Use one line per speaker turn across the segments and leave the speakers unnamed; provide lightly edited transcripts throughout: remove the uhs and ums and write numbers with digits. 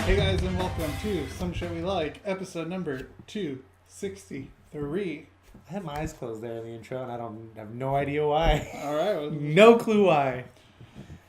Hey guys, and welcome to Some Show We Like, episode number 263.
I had my eyes closed there in the intro, and I have no idea why.
All right. Well,
no clue why.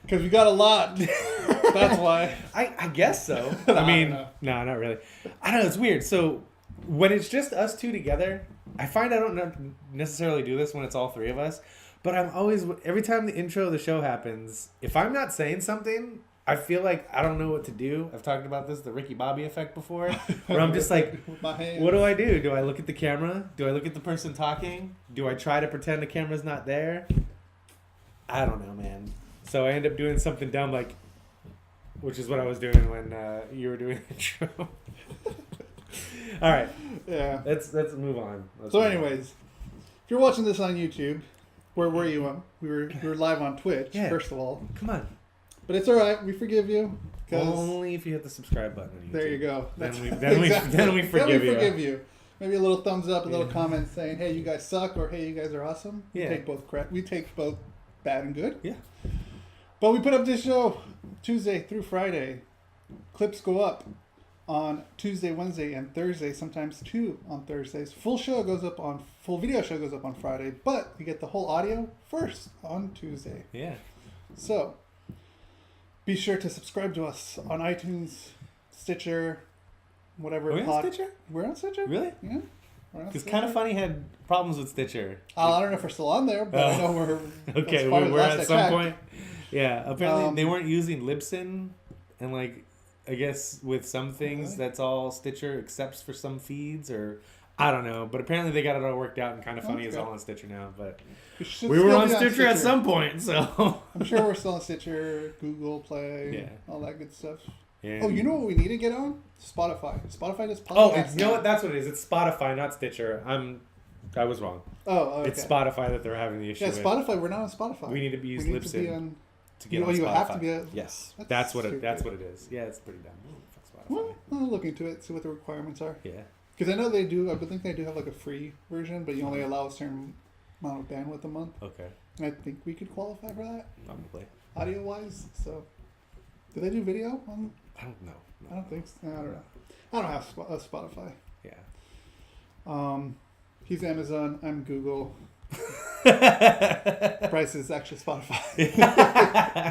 Because we got a lot. That's why.
I guess so.
No,
I mean, no, not really. I don't know. It's weird. So when it's just us two together, I find I don't necessarily do this when it's all three of us. But I'm always, every time the intro of the show happens, if I'm not saying something, I feel like I don't know what to do. I've talked about this, the Ricky Bobby effect before, where I'm just like, what do I do? Do I look at the camera? Do I look at the person talking? Do I try to pretend the camera's not there? I don't know, man. So I end up doing something dumb, like, which is what I was doing when you were doing the intro. All right.
Yeah.
Let's move on.
Anyways, if you're watching this on YouTube, where were you? We were live on Twitch, first of all.
Come on.
But it's all right. We forgive you.
Only if you hit the subscribe button on YouTube.
There you go.
Then we forgive you.
Maybe a little thumbs up, a little comment saying, "Hey, you guys suck," or "Hey, you guys are awesome."
Yeah.
We take both bad and good.
Yeah.
But we put up this show Tuesday through Friday. Clips go up on Tuesday, Wednesday, and Thursday. Sometimes 2 on Thursdays. Full video show goes up on Friday, but you get the whole audio first on Tuesday.
Yeah.
So be sure to subscribe to us on iTunes, Stitcher, whatever.
Are we on Stitcher?
We're on Stitcher?
Really?
Yeah.
Because Kind of Funny had problems with Stitcher.
I don't know if we're still on there, but I know we're...
Okay, we're at some point. Yeah, apparently they weren't using Libsyn, and like, I guess with some things that's all Stitcher except for some feeds, or I don't know. But apparently they got it all worked out, and Kind of Funny is all on Stitcher now. But we were on Stitcher at some point, so...
I'm sure we're still on Stitcher, Google Play, all that good stuff.
Yeah.
Oh, you know what we need to get on? Spotify. Spotify does podcasts.
Oh, you know what? That's what it is. It's Spotify, not Stitcher. I was wrong.
Oh, okay.
It's Spotify that they're having the issue with.
Yeah, Spotify. We're not on Spotify.
We need to use Libsyn to get on Spotify.
You have to be
Yes, that's what it is. Yeah, it's pretty dumb.
Well, I'll look into it, see what the requirements are.
Yeah.
Because I know they do. I think they do have like a free version, but you only allow a certain amount of bandwidth a month.
Okay.
And I think we could qualify for that.
Probably.
Audio wise, so. Do they do video on?
I don't know.
I don't think so. I don't know. I don't have Spotify.
Yeah.
He's Amazon. I'm Google. Bryce is actually Spotify.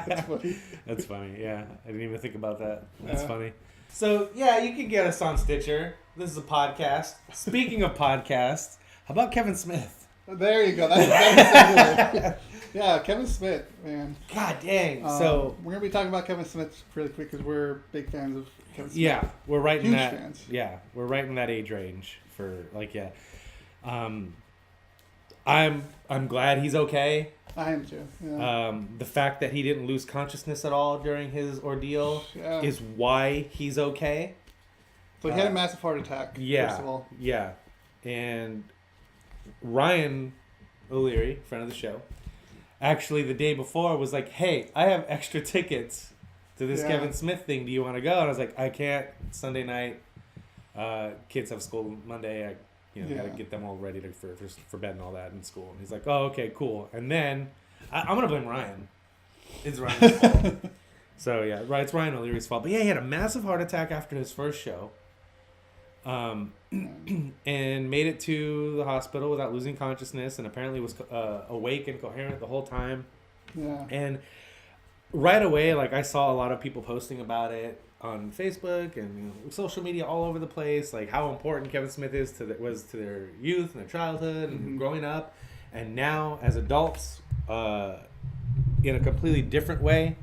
That's funny.
That's funny. Yeah, I didn't even think about that. That's funny. So yeah, you can get us on Stitcher. This is a podcast. Speaking of podcasts, how about Kevin Smith?
There you go. That's yeah, Kevin Smith, man.
God dang. So
we're gonna be talking about Kevin Smith really quick because we're big fans of Kevin Smith.
Yeah, we're right in that.
Fans.
Yeah, we're right in that age range for like I'm glad he's okay.
I am too. Yeah.
The fact that he didn't lose consciousness at all during his ordeal is why he's okay.
So he had a massive heart attack.
Yeah.
First of all.
Yeah, and Ryan O'Leary, friend of the show, actually the day before was like, "Hey, I have extra tickets to this Kevin Smith thing. Do you want to go?" And I was like, "I can't. Sunday night. Kids have school Monday. Gotta get them all ready for bed and all that in school." And he's like, "Oh, okay, cool." And then I'm gonna blame Ryan. It's Ryan's fault. So yeah, it's Ryan O'Leary's fault. But yeah, he had a massive heart attack after his first show. And made it to the hospital without losing consciousness, and apparently was awake and coherent the whole time.
Yeah.
And right away, like, I saw a lot of people posting about it on Facebook and social media all over the place, like how important Kevin Smith was to their youth and their childhood and growing up, and now as adults, in a completely different way.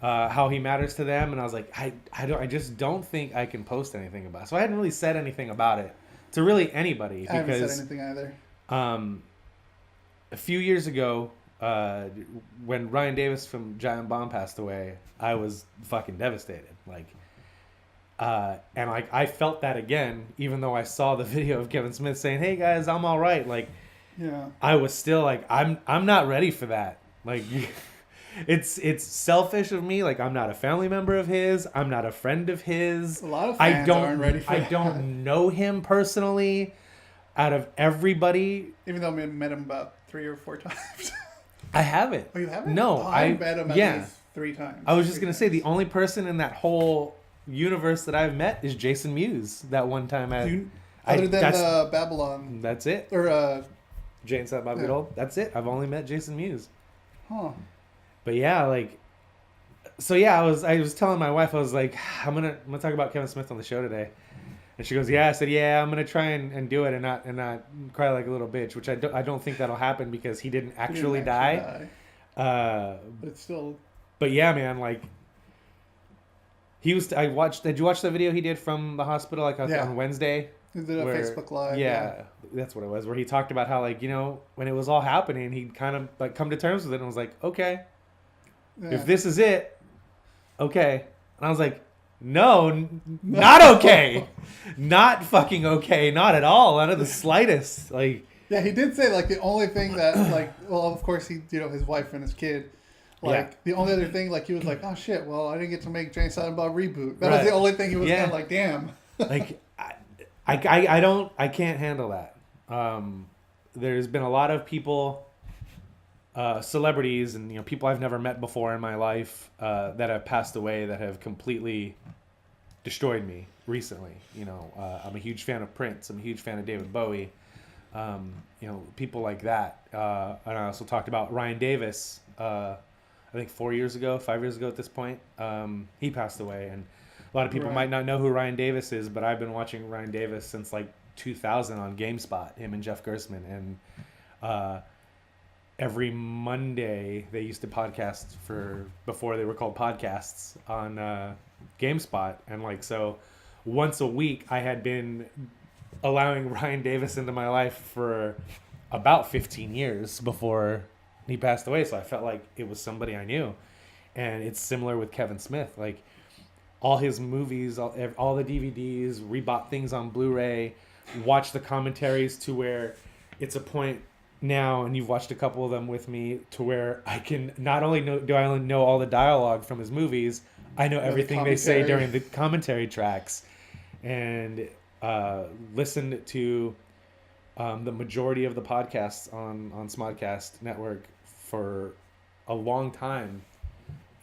How he matters to them, and I was like, I just don't think I can post anything about it. So I hadn't really said anything about it to really anybody. Because,
I haven't said anything either.
A few years ago, when Ryan Davis from Giant Bomb passed away, I was fucking devastated. And I felt that again, even though I saw the video of Kevin Smith saying, "Hey guys, I'm all right." Like,
yeah,
I was still like, I'm not ready for that. Like. It's selfish of me. Like, I'm not a family member of his. I'm not a friend of his.
A lot of fans aren't ready for that.
I don't know him personally. Out of everybody,
even though I met him about 3 or 4 times.
I haven't.
Oh, you haven't?
No,
I met him at least 3 times.
I was just gonna say the only person in that whole universe that I've met is Jason Mewes. That one time
Other than Babylon.
That's it.
Or
Jane Silent Bob Get Old. That's it. I've only met Jason Mewes.
Huh.
But yeah, like, so yeah, I was telling my wife, I was like, I'm gonna talk about Kevin Smith on the show today, and she goes, yeah. I said, yeah, I'm gonna try and do it and not cry like a little bitch, which I don't think that'll happen because he didn't actually die.
But it's still.
But yeah, man, like. Did you watch the video he did from the hospital on Wednesday?
He did a Facebook Live.
Yeah, that's what it was. Where he talked about how, like, you know, when it was all happening, he'd kind of like come to terms with it and was like, okay, if this is it, okay. And I was like, no, not okay, not fucking okay, not at all, not of the slightest. Like,
yeah, he did say like the only thing that like, well, of course he, you know, his wife and his kid. Like, the only other thing, like, he was like, oh, shit, well, I didn't get to make Jane Silent Bob reboot. That was the only thing he was kind of like, damn.
Like, I can't handle that. There's been a lot of people, celebrities and, you know, people I've never met before in my life that have passed away that have completely destroyed me recently. You know, I'm a huge fan of Prince. I'm a huge fan of David Bowie. You know, people like that. And I also talked about Ryan Davis, I think 5 years ago at this point, he passed away. And a lot of people might not know who Ryan Davis is, but I've been watching Ryan Davis since like 2000 on GameSpot, him and Jeff Gerstmann. And every Monday they used to podcast before they were called podcasts on GameSpot. And like, so once a week I had been allowing Ryan Davis into my life for about 15 years before he passed away, so I felt like it was somebody I knew. And it's similar with Kevin Smith. Like, all his movies, all the DVDs, rebought things on Blu-ray, watch the commentaries to where it's a point now, and you've watched a couple of them with me, to where I can not only know all the dialogue from his movies, I know everything they say during the commentary tracks, and listen to the majority of the podcasts on Smodcast Network for a long time,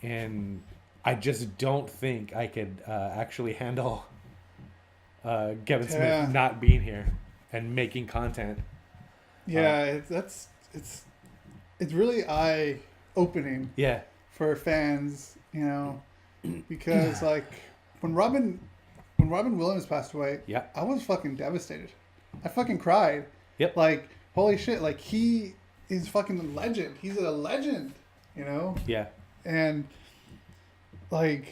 and I just don't think I could actually handle Kevin Smith not being here and making content.
Yeah, it's really eye opening.
Yeah,
for fans, you know, because like when Robin Williams passed away, I was fucking devastated. I fucking cried.
Yep.
Like, holy shit! Like, he is fucking a legend. He's a legend, you know.
Yeah.
And like,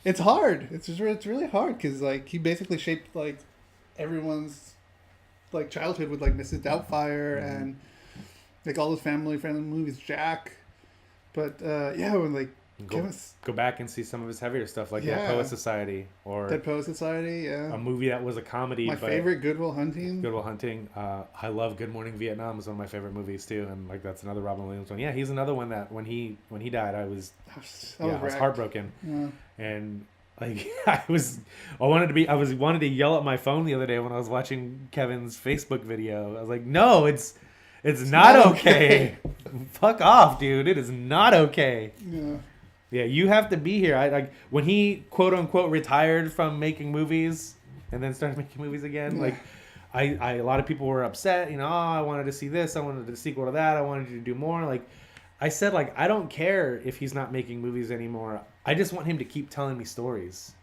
it's hard. It's really hard because like he basically shaped like everyone's like childhood with like Mrs. Doubtfire and like all those family-friendly movies, Jack. But yeah, when like
go back and see some of his heavier stuff, like Dead Poet Society or
Dead Poet Society, a
movie that was a comedy.
My favorite, Good Will Hunting.
Good Will Hunting. I love Good Morning Vietnam. Is one of my favorite movies too, and like that's another Robin Williams one. Yeah, he's another one that when he died, I was heartbroken. Yeah. And like I wanted to yell at my phone the other day when I was watching Kevin's Facebook video. I was like, no, it's not okay. Fuck off, dude. It is not okay.
Yeah.
Yeah, you have to be here. I like when he quote unquote retired from making movies and then started making movies again. Yeah. Like, a lot of people were upset. You know, I wanted to see this. I wanted a sequel to that. I wanted you to do more. Like, I said, like, I don't care if he's not making movies anymore. I just want him to keep telling me stories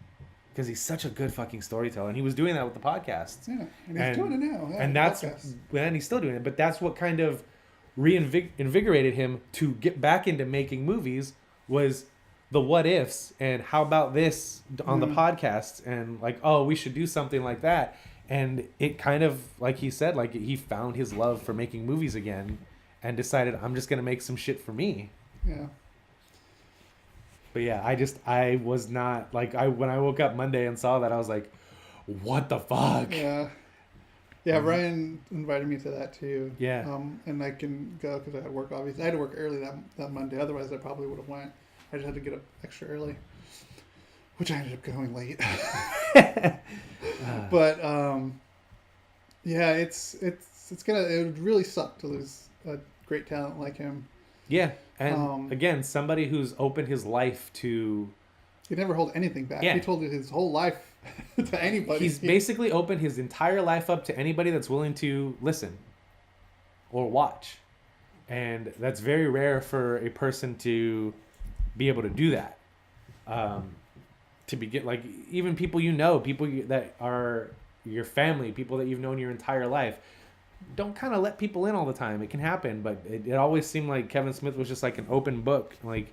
because he's such a good fucking storyteller, and he was doing that with the podcast.
Yeah, and he's doing it now. Yeah,
and he's still doing it. But that's what kind of reinvigorated him to get back into making movies was the what ifs and how about this on the podcast and like, oh, we should do something like that. And it kind of, like he said, like he found his love for making movies again and decided, I'm just going to make some shit for me.
Yeah.
But yeah, I was not like, when I woke up Monday and saw that, I was like, what the fuck?
Yeah. Yeah, Ryan invited me to that too.
Yeah.
And I can go because I had work, obviously. I had to work early that Monday. Otherwise, I probably would have went. I just had to get up extra early, which I ended up going late. But yeah, it would really suck to lose a great talent like him.
Yeah, and again, somebody who's opened his life to
He never hold anything back.
Yeah.
He told his whole life to anybody.
He's basically opened his entire life up to anybody that's willing to listen or watch. And that's very rare for a person to be able to do that. Like even people that are your family, people that you've known your entire life, don't kind of let people in all the time. It can happen, but it always seemed like Kevin Smith was just like an open book. Like,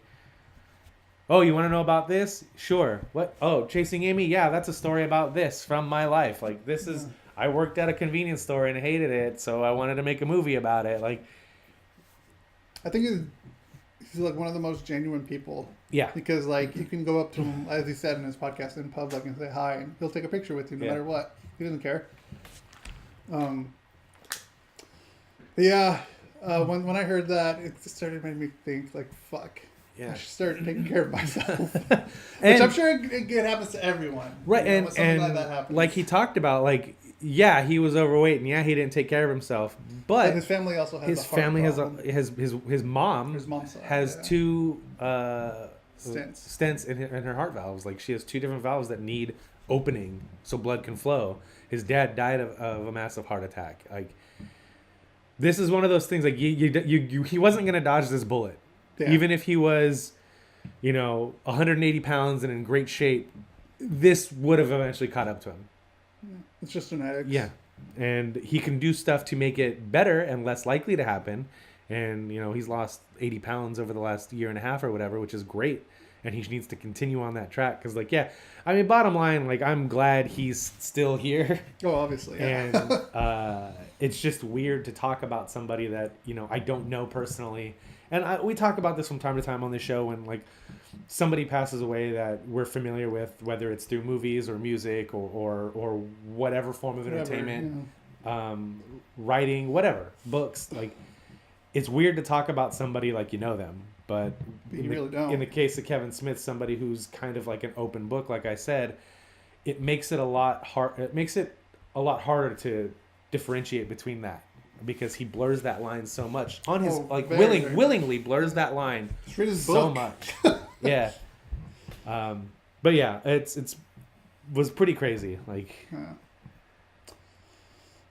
oh, you want to know about this? Sure. What? Oh, Chasing Amy? Yeah, that's a story about this from my life. Like, this is... I worked at a convenience store and hated it, so I wanted to make a movie about it. Like,
I think he's like one of the most genuine people.
Yeah.
Because, like, you can go up to him, as he said in his podcast, in public and say hi, and he'll take a picture with you no matter what. He doesn't care. When I heard that, it just started making me think, like, fuck. Yeah. I should start taking care of myself. Which I'm sure it happens to everyone.
Right, and like that happens. Like he talked about, like, yeah, he was overweight, and yeah, he didn't take care of himself. But
his family also has
his family has his mom has two stents in her heart valves. Like, she has two different valves that need opening so blood can flow. His dad died of a massive heart attack. Like, this is one of those things. Like, he wasn't gonna dodge this bullet. Yeah. Even if he was, 180 pounds and in great shape, this would have eventually caught up to him.
It's just genetics.
Yeah. And he can do stuff to make it better and less likely to happen. And, he's lost 80 pounds over the last year and a half or whatever, which is great. And he needs to continue on that track. Because, bottom line, I'm glad he's still here.
Oh, obviously. Yeah.
And it's just weird to talk about somebody that, I don't know personally. And we talk about this from time to time on the show when, somebody passes away that we're familiar with, whether it's through movies or music or whatever form of entertainment, writing, whatever, books. It's weird to talk about somebody like you know them. But in the case of Kevin Smith, somebody who's kind of like an open book, like I said, it makes it a lot harder to differentiate between that. Because he blurs that line so much on his willingly blurs that line so much. Yeah. But yeah, it's was pretty crazy.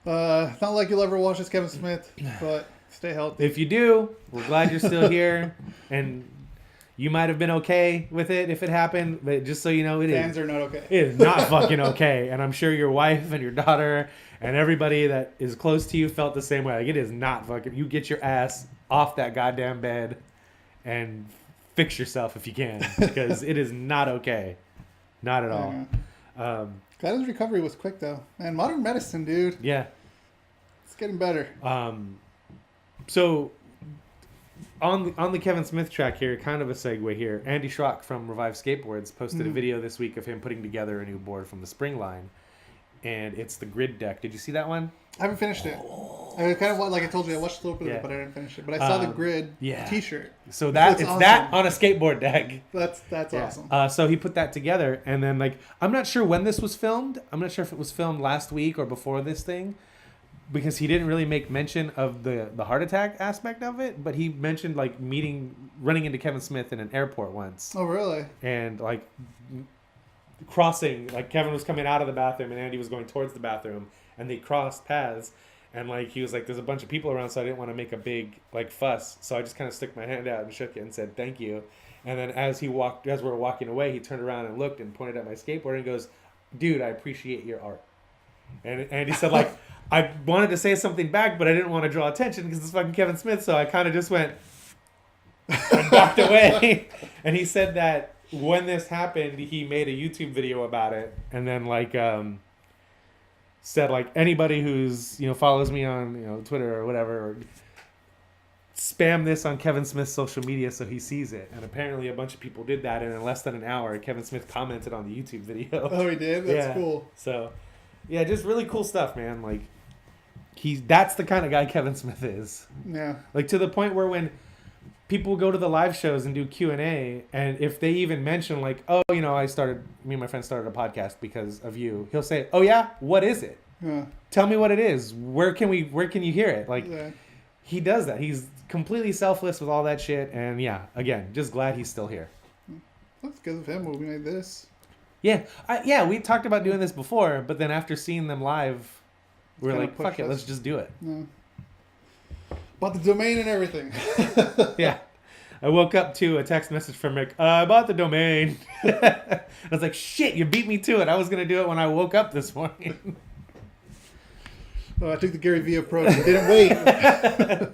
Not like you'll ever watch this Kevin Smith, but stay healthy.
If you do, we're glad you're still here, and you might have been okay with it if it happened, but just so you know,
fans are not okay.
It is not fucking okay, and I'm sure your wife and your daughter and everybody that is close to you felt the same way. It is not fucking... You get your ass off that goddamn bed and fix yourself if you can, because it is not okay. Not at all.
Glad his recovery was quick, though. Man, modern medicine, dude.
Yeah.
It's getting better.
So... On the Kevin Smith track here, kind of a segue here, Andy Schrock from Revive Skateboards posted a video this week of him putting together a new board from the Spring line. And it's the grid deck. Did you see that one?
I haven't finished it. I kind of, like I told you, I watched a little bit of it, but I didn't finish it. But I saw the grid T-shirt.
So it's awesome. That on a skateboard deck.
That's awesome.
So he put that together, and then I'm not sure when this was filmed. I'm not sure if it was filmed last week or before this thing, because he didn't really make mention of the heart attack aspect of it. But he mentioned running into Kevin Smith in an airport once.
Oh, really?
And crossing, Kevin was coming out of the bathroom and Andy was going towards the bathroom, and they crossed paths, and he was like, there's a bunch of people around, so I didn't want to make a big fuss, so I just kind of stuck my hand out and shook it and said thank you. And then as we were walking away, he turned around and looked and pointed at my skateboard and goes, dude, I appreciate your art. And he said I wanted to say something back, but I didn't want to draw attention because it's fucking Kevin Smith, so I kind of just went and walked away. And he said that when this happened, he made a YouTube video about it, and then said anybody who's follows me on Twitter or whatever, or spam this on Kevin Smith's social media so he sees it. And apparently a bunch of people did that, and in less than an hour, Kevin Smith commented on the YouTube video.
Oh, he did? That's cool.
So, yeah, just really cool stuff, man. That's the kind of guy Kevin Smith is.
Yeah.
To the point where when people go to the live shows and do Q&A, and if they even mention me and my friend started a podcast because of you, he'll say, oh yeah, what is it?
Yeah.
Tell me what it is. Where can you hear it? He does that. He's completely selfless with all that shit, and yeah, again, just glad he's still here.
Looks good of him. We made this.
Yeah, we talked about doing this before, but then after seeing them live, we were like, fuck it, let's just do it.
No. Bought the domain and everything.
Yeah. I woke up to a text message from Rick. I bought the domain. I was like, shit, you beat me to it. I was going to do it when I woke up this morning.
Oh, I took the Gary Vee approach. I didn't wait.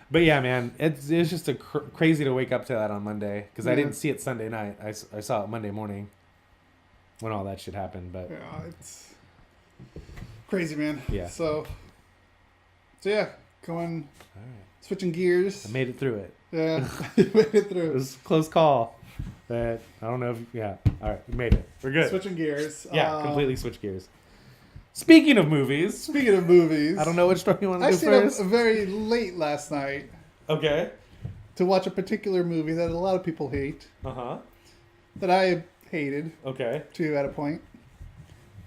But yeah, man, it's just crazy to wake up to that on Monday because I didn't see it Sunday night. I saw it Monday morning when all that shit happened. But
yeah, it's crazy, man.
Yeah.
So yeah, going,
all right.
Switching gears.
I made it through it.
Yeah, you made it through.
It was a close call. But I don't know if, yeah. All right, we made it. We're good.
Switching gears.
Yeah, completely switch gears. Speaking of movies.
I
don't know which story you want to do
stayed
first.
up very late last night.
Okay.
To watch a particular movie that a lot of people hate.
Uh-huh.
That I hated.
Okay.
Too, at a point.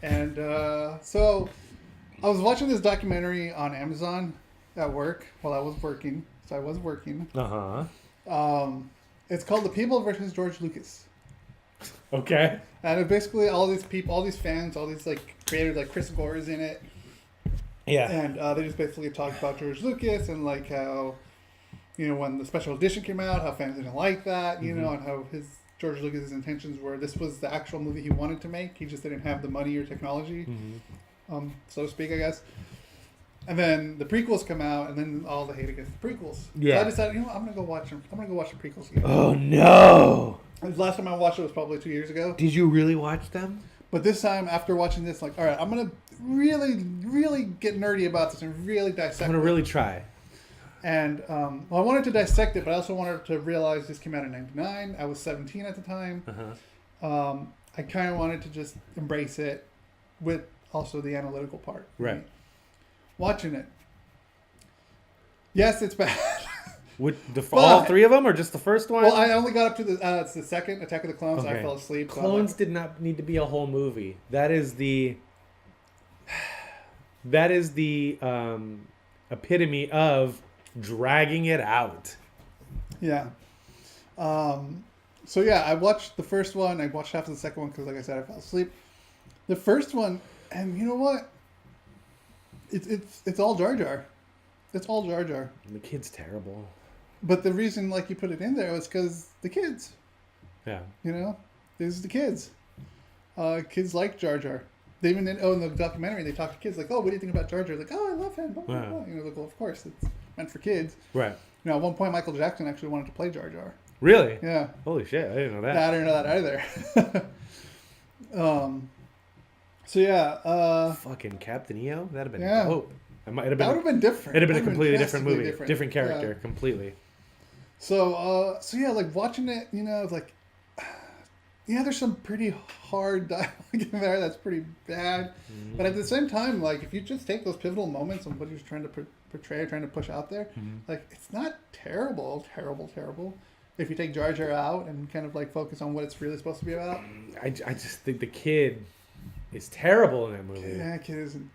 And so I was watching this documentary on Amazon at work while I was working. So I was working.
Uh-huh.
It's called The People versus George Lucas.
Okay.
And it basically all these people, all these fans, all these like creators, like Chris Gore is in it.
Yeah.
And they just basically talked about George Lucas and like how, you know, when the special edition came out, how fans didn't like that, you know, and how George Lucas's intentions were this was the actual movie he wanted to make. He just didn't have the money or technology, so to speak, I guess. And then the prequels come out, and then all the hate against the prequels.
Yeah.
So I decided, you know what, I'm gonna go watch them. I'm gonna go watch the prequels again.
Oh no!
The last time I watched it was probably 2 years ago.
Did you really watch them?
But this time, after watching this, like, all right, I'm gonna really, really get nerdy about this and really dissect it.
I'm gonna really try.
And well, I wanted to dissect it, but I also wanted to realize this came out in '99. I was 17 at the time.
Uh-huh.
I kind of wanted to just embrace it with also the analytical part.
Right.
Watching it. Yes, it's bad.
All three of them, or just the first one?
Well, I only got up to it's the second Attack of the Clones.
Okay.
I fell asleep.
Clones did not need to be a whole movie. That is the epitome of dragging it out.
Yeah. So yeah, I watched the first one. I watched half of the second one because, like I said, I fell asleep. The first one, and you know what? It's all Jar Jar. It's all Jar Jar.
The kid's terrible.
But the reason, like, you put it in there was because the kids.
Yeah.
You know, these are the kids. Kids like Jar Jar. They even in the documentary they talk to kids like, oh, what do you think about Jar Jar? Like, oh, I love him. Blah, blah, blah. You know, like, well, of course, it's meant for kids.
Right.
You know, at one point Michael Jackson actually wanted to play Jar Jar.
Really?
Yeah.
Holy shit! I didn't know that.
I didn't know that either. So yeah.
Fucking Captain EO. That'd have been
Yeah.
dope. That would have
been different.
It'd have been a completely different movie,
different.
different character, completely.
So yeah, like watching it, you know, it's like, yeah, there's some pretty hard dialogue in there that's pretty bad, but at the same time, like if you just take those pivotal moments and what he was trying to portray, trying to push out there, like it's not terrible. If you take Jar Jar out and kind of like focus on what it's really supposed to be about.
I just think the kid is terrible in that movie.
Yeah, kid isn't.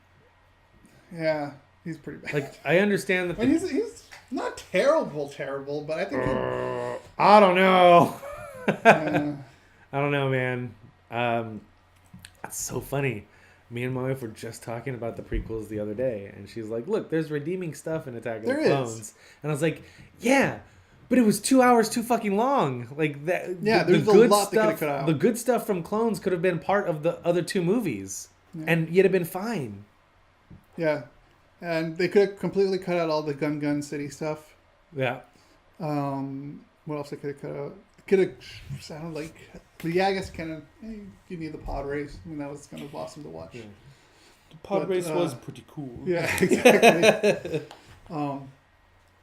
Yeah, he's pretty bad.
Like I understand that.
I mean, he's not terrible, but I think.
I don't know.
Yeah.
I don't know, man. That's so funny. Me and my wife were just talking about the prequels the other day, and she's like, "Look, there's redeeming stuff in Attack of the Clones," and I was like, "Yeah." But it was 2 hours too fucking long. Like that.
Yeah,
the
there's a
good
lot
stuff.
they could have cut out.
The good stuff from Clones could have been part of the other two movies, and yet have been fine.
Yeah, and they could have completely cut out all the gun city stuff.
Yeah.
What else they could have cut out? Could have sounded like, yeah, I guess kind of. Hey, you need the pod race. I mean, that was kind of awesome to watch.
Yeah. The pod race was pretty cool.
Yeah, exactly.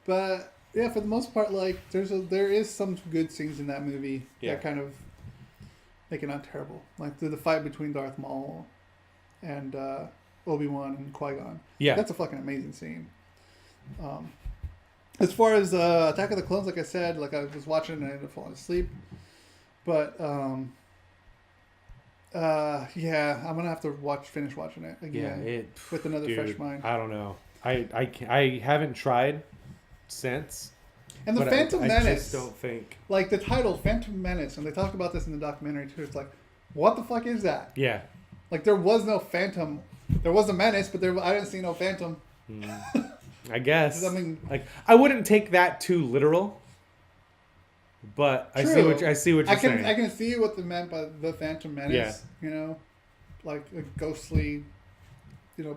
But yeah, for the most part, like there is some good scenes in that movie that kind of make it not terrible. Like the fight between Darth Maul and Obi-Wan and Qui-Gon.
Yeah,
that's a fucking amazing scene. As far as Attack of the Clones, like I said, like I was watching and I ended up falling asleep. But yeah, I'm gonna have to finish watching it again with another fresh mind.
I don't know. I haven't tried since.
And the
But
Phantom
I
Menace,
just don't think.
like the title Phantom Menace, and they talk about this in the documentary too. It's like, what the fuck is that?
Yeah.
Like there was no Phantom. There was a menace, but I didn't see no Phantom.
I guess.
I mean,
like I wouldn't take that too literal. But I see what you're saying.
I can see what they meant by the Phantom Menace.
Yeah.
You know, like a ghostly,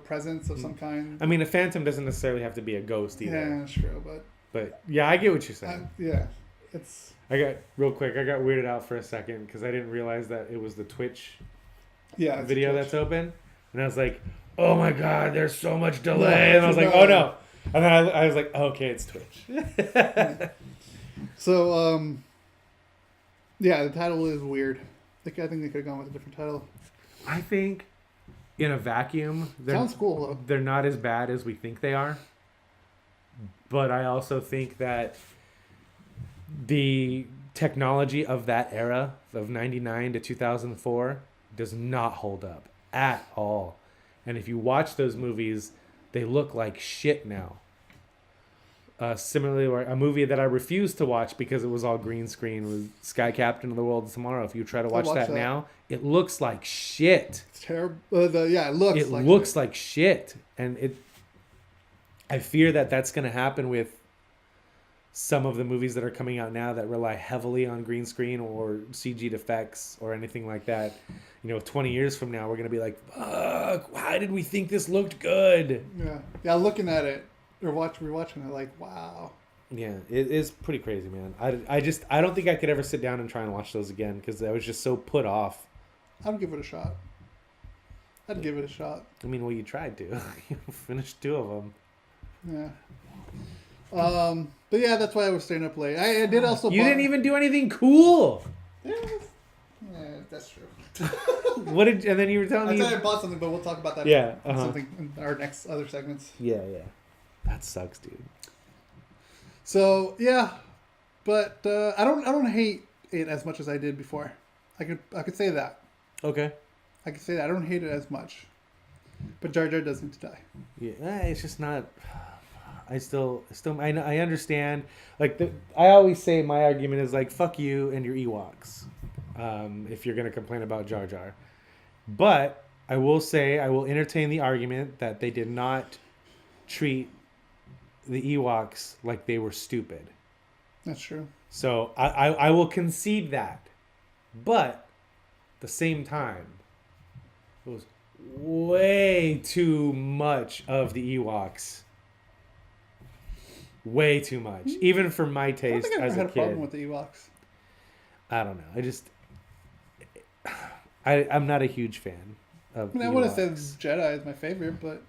presence of some kind.
I mean, a phantom doesn't necessarily have to be a ghost either.
Yeah, true,
But yeah, I get what you're saying.
yeah, it's.
I got weirded out for a second because I didn't realize that it was the Twitch video that's open, and I was like, "Oh my god, there's so much delay," and I was like, "Oh no," and then I was like, "Okay, it's Twitch."
So, the title is weird. I think they could have gone with a different title.
I think, in a vacuum,
sounds cool though.
They're not as bad as we think they are, but I also think that the technology of that era of 99 to 2004 does not hold up at all. And if you watch those movies, they look like shit now. Similarly, a movie that I refused to watch because it was all green screen was Sky Captain of the World Tomorrow. If you try to watch that now, it looks like shit.
It's terrible. It looks
like shit. And I fear that that's going to happen with some of the movies that are coming out now that rely heavily on green screen or CG effects or anything like that. 20 years from now, we're going to be like, fuck, why did we think this looked good?
Yeah, looking at it or rewatching it, like, wow.
Yeah, it is pretty crazy, man. I don't think I could ever sit down and try and watch those again because I was just so put off.
I'd give it a shot. I
mean, well, you tried to. You finished 2 of them.
Yeah. But yeah, that's why I was staying up late. I did also.
You didn't even do anything cool.
Yeah, that's true.
And then you were telling me.
I bought something, but we'll talk about that.
Yeah.
Something in our next other segments.
Yeah. That sucks, dude.
So yeah, but I don't hate it as much as I did before. I could say that.
Okay.
I could say that I don't hate it as much. But Jar Jar does need to die.
Yeah, it's just not. I understand. Like I always say, my argument is like, fuck you and your Ewoks. If you're gonna complain about Jar Jar, but I will say I will entertain the argument that they did not treat the Ewoks like they were stupid.
That's true.
So I will concede that, but at the same time, it was way too much of the Ewoks. Way too much, even for my taste
I
as a
had a
kid.
problem with the Ewoks.
I don't know. I'm not a huge fan of.
I wouldn't say Jedi is my favorite, but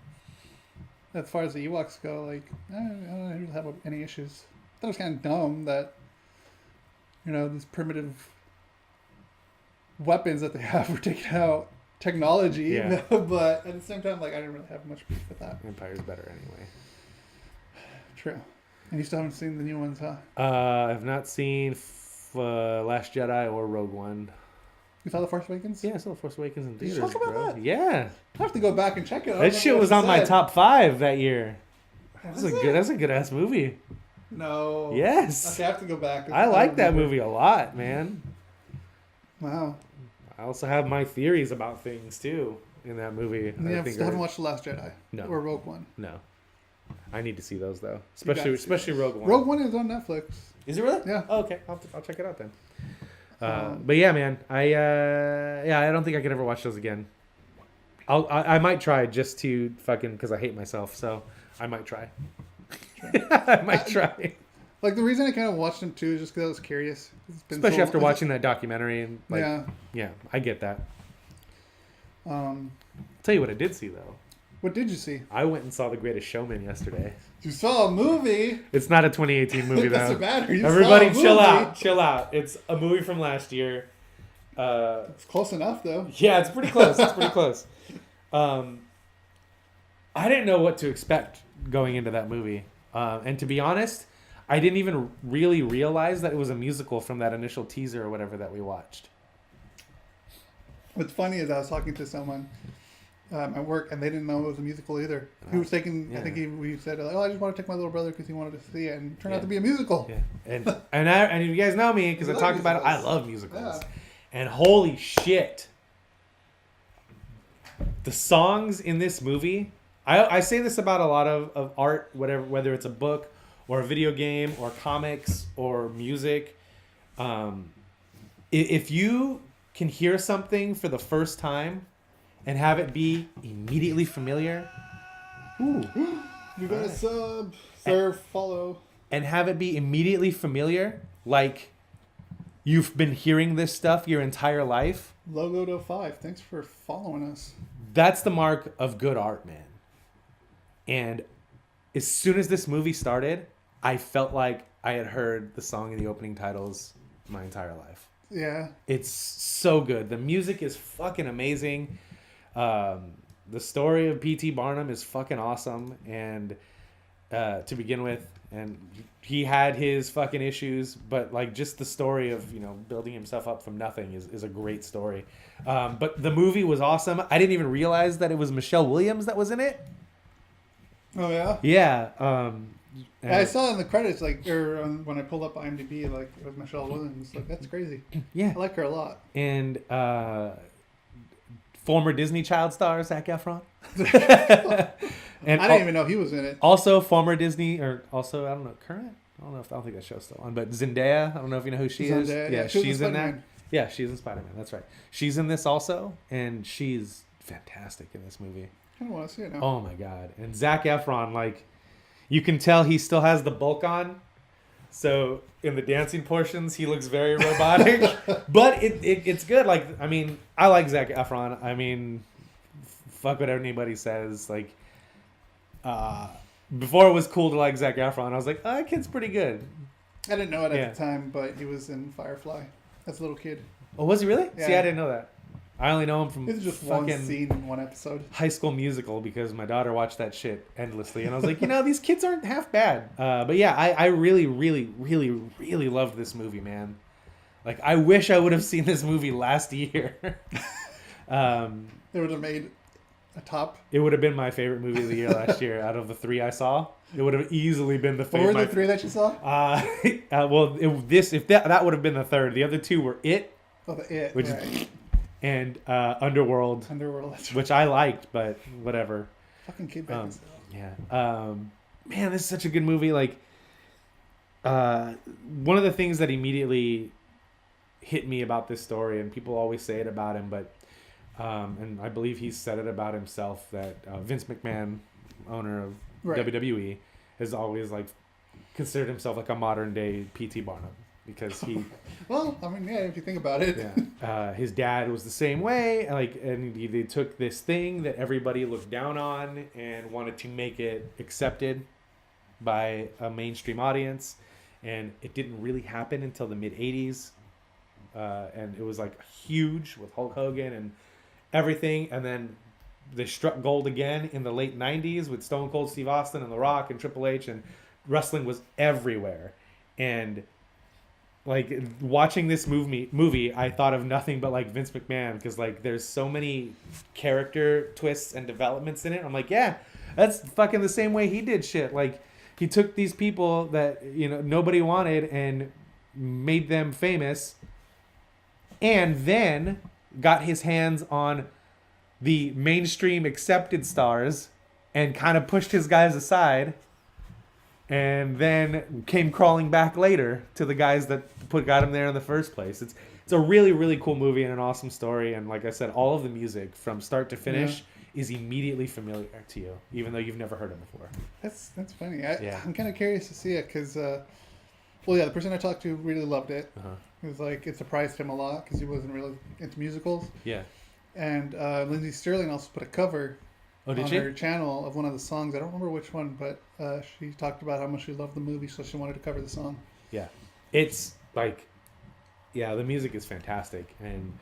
as far as the Ewoks go, like I don't really have any issues. I thought it was kind of dumb that these primitive weapons that they have were taking out technology,
yeah.
But at the same time, like I didn't really have much beef with that.
Empire's better anyway.
True. And you still haven't seen the new ones, huh?
I've not seen Last Jedi or Rogue One.
You saw The Force Awakens?
Yeah, I saw The Force Awakens in theaters.
Did you talk about that?
Yeah.
I have to go back and check it.
That shit was on my top 5 that year. That's a good ass movie.
No.
Yes.
Okay, I have to go back.
I like that movie a lot, man.
Wow.
I also have my theories about things too in that movie.
I haven't watched The Last Jedi.
No.
Or Rogue One.
No. I need to see those though, especially Rogue One.
Rogue One is on Netflix.
Is it really?
Yeah.
Oh, okay. I'll check it out then. But yeah, man, I don't think I could ever watch those again. I might try just to fucking because I hate myself, so I might try. I might try.
Like the reason I kind of watched them too is just because I was curious.
Especially after watching that documentary and like,
yeah,
I get that. I'll tell you what I did see though.
What did you see?
I went and saw The Greatest Showman yesterday.
You saw a movie?
It's not a 2018 movie though.
Doesn't matter.
Everybody chill out. It's a movie from last year.
It's close enough though.
Yeah, it's pretty close. I didn't know what to expect going into that movie. And to be honest, I didn't even really realize that it was a musical from that initial teaser or whatever that we watched.
What's funny is I was talking to someone at work, and they didn't know it was a musical either. He was taking.
Yeah.
I think we said, like, "Oh, I just want to take my little brother because he wanted to see it," and it turned out to be a musical.
Yeah. And you guys know me because I talked about it. I love musicals. Yeah. And holy shit, the songs in this movie. I say this about a lot of art, whether it's a book or a video game or comics or music. If you can hear something for the first time and have it be immediately familiar,
ooh, you got a sub, serve, follow,
and have it be immediately familiar, like you've been hearing this stuff your entire life.
Logo 5, thanks for following us.
That's the mark of good art, man. And as soon as this movie started, I felt like I had heard the song in the opening titles my entire life.
Yeah.
It's so good. The music is fucking amazing. The story of P.T. Barnum is fucking awesome. And to begin with, and he had his fucking issues, but like just the story of, building himself up from nothing is a great story. But the movie was awesome. I didn't even realize that it was Michelle Williams that was in it.
Oh, yeah?
Yeah.
I saw it in the credits, when I pulled up IMDb, like, it was Michelle Williams. Like, that's crazy.
Yeah.
I like her a lot.
And former Disney child star Zac Efron. And
I didn't even know he was in it.
Also, former Disney, I don't know, current? I don't think that show's still on, but Zendaya, I don't know if you know who she is.
Yeah,
she's in that. Yeah, she's in Spider-Man, that's right. She's in this also, and she's fantastic in this movie.
I don't want to see it now.
Oh my God. And Zac Efron, like, you can tell he still has the bulk on. So in the dancing portions, he looks very robotic, but it's good. Like, I mean, I like Zac Efron. I mean, fuck what anybody says. Like, before it was cool to like Zac Efron, I was like, oh, that kid's pretty good.
I didn't know it at the time, but he was in Firefly as a little kid.
Oh, was he really?
Yeah.
See, I didn't know that. I only know him from
it's just one scene in one episode.
High School Musical because my daughter watched that shit endlessly, and I was like, these kids aren't half bad. But yeah, I really, really, really, really loved this movie, man. Like, I wish I would have seen this movie last year.
They would have made a top.
It would have been my favorite movie of the year last year. Out of the 3 I saw, it would have easily been the favorite.
What were the 3 that you saw?
That would have been the third. The other 2 were It.
Oh, It.
Which
right.
And Underworld,
that's right.
which I liked, but whatever.
Fucking kid babies.
Yeah. Man, this is such a good movie. Like, one of the things that immediately hit me about this story, and people always say it about him, but and I believe he's said it about himself, that Vince McMahon, owner of WWE, has always like considered himself like a modern day P.T. Barnum. Because he,
well, I mean, yeah, if you think about it,
his dad was the same way. And they took this thing that everybody looked down on and wanted to make it accepted by a mainstream audience, and it didn't really happen until the mid '80s, and it was like huge with Hulk Hogan and everything, and then they struck gold again in the late '90s with Stone Cold Steve Austin and The Rock and Triple H, and wrestling was everywhere, and like watching this movie, I thought of nothing but like Vince McMahon, because like there's so many character twists and developments in it. I'm like, yeah, that's fucking the same way he did shit. Like, he took these people that nobody wanted and made them famous, and then got his hands on the mainstream accepted stars and kind of pushed his guys aside. And then came crawling back later to the guys that got him there in the first place. It's a really, really cool movie and an awesome story. And like I said, all of the music from start to finish is immediately familiar to you, even though you've never heard it before.
That's funny. I'm kind of curious to see it because, the person I talked to really loved it. It was like, it surprised him a lot because he wasn't really into musicals.
Yeah.
And Lindsay Sterling also put a cover on
she?
her channel of one of the songs. I don't remember which one, but she talked about how much she loved the movie, so she wanted to cover the song.
Yeah. It's like, the music is fantastic. And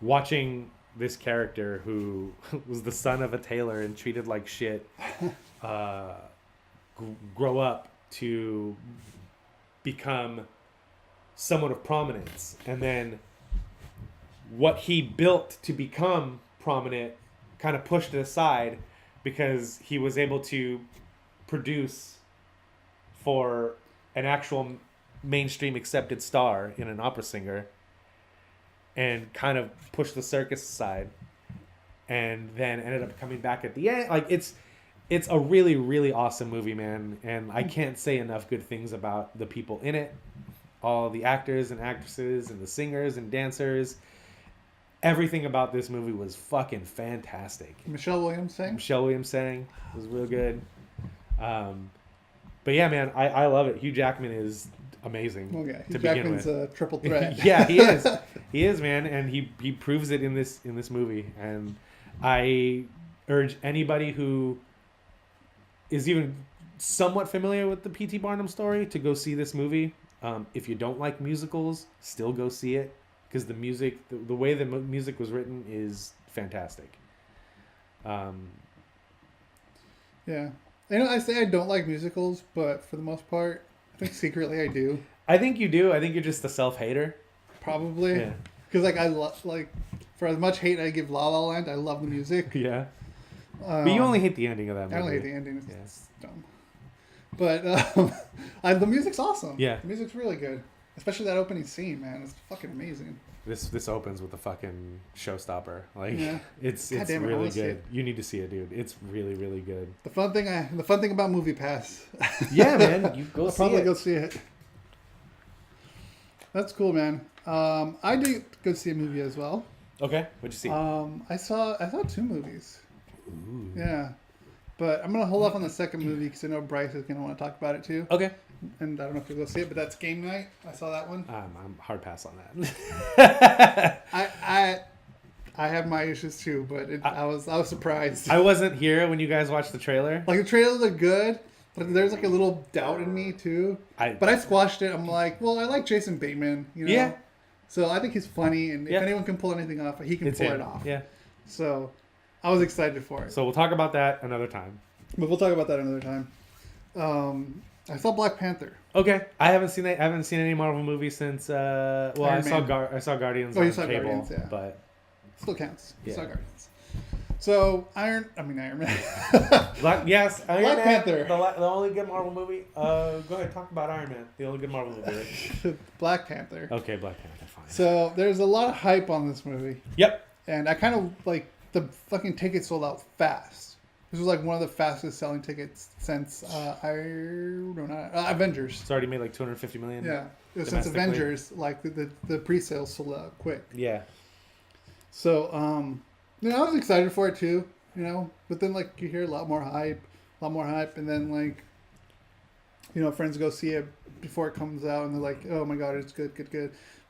watching this character who was the son of a tailor and treated like shit grow up to become someone of prominence. And then what he built to become prominent kind of pushed it aside because he was able to produce for an actual mainstream accepted star in an opera singer and kind of pushed the circus aside and then ended up coming back at the end. Like it's a really, really awesome movie, man. And I can't say enough good things about the people in it. All the actors and actresses and the singers and dancers. Everything about this movie was fucking fantastic.
Michelle Williams sang
was real good. But yeah, man, I love it. Hugh Jackman is amazing.
Well, yeah,
Hugh
Jackman's a triple threat.
Yeah, he is. He is, man, and he proves it in this movie. And I urge anybody who is even somewhat familiar with the P.T. Barnum story to go see this movie. If you don't like musicals, still go see it because the music, the way the music was written is fantastic.
Yeah. I say I don't like musicals, but for the most part, I think secretly I do.
I think you do. I think you're just a self-hater.
Probably. Yeah. Because I love for as much hate I give La La Land, I love the music.
Yeah. But you only hate the ending of that movie.
I only hate the ending. It's dumb. But the music's awesome.
Yeah.
The music's really good. Especially that opening scene, man. It's fucking amazing.
This opens with a fucking showstopper. Like it's
damn
really good. You need to see it, dude. It's really, really good.
The fun thing about Movie Pass.
Yeah, man. You go
I'll
see
probably
it.
go see it. That's cool, man. I did go see a movie as well.
Okay. What'd you see?
I saw 2 movies.
Ooh.
Yeah. But I'm going to hold off on the second movie because I know Bryce is going to want to talk about it too.
Okay.
And I don't know if you'll go see it, but that's Game Night. I saw that one.
I'm hard pass on that.
I have my issues too, but I was surprised.
I wasn't here when you guys watched the trailer.
Like the trailers are good, but there's like a little doubt in me too. But I squashed it. I'm like, well, I like Jason Bateman, you know. Yeah. So I think he's funny, and if anyone can pull anything off, he can pull it off.
Yeah.
So I was excited for it.
So we'll talk about that another time.
But we'll talk about that another time. I saw Black Panther.
Okay, I haven't seen that. I haven't seen any Marvel movies since. I saw Guardians on cable, Guardians, yeah. But
still counts.
Yeah.
Saw Guardians. So Iron Man.
Black
Panther.
The only good Marvel movie. Go ahead, talk about Iron Man. The only good Marvel movie. Right?
Black Panther.
Okay, Black Panther. Fine.
So there's a lot of hype on this movie.
Yep.
And I kind of like the fucking tickets sold out fast. This was like one of the fastest selling tickets since Avengers.
It's already made like $250 million.
Yeah, since Avengers, like the pre-sales sold out quick.
Yeah.
So I was excited for it too, you know. But then like you hear a lot more hype, and then like, you know, friends go see it before it comes out, and they're like, "Oh my god, it's good."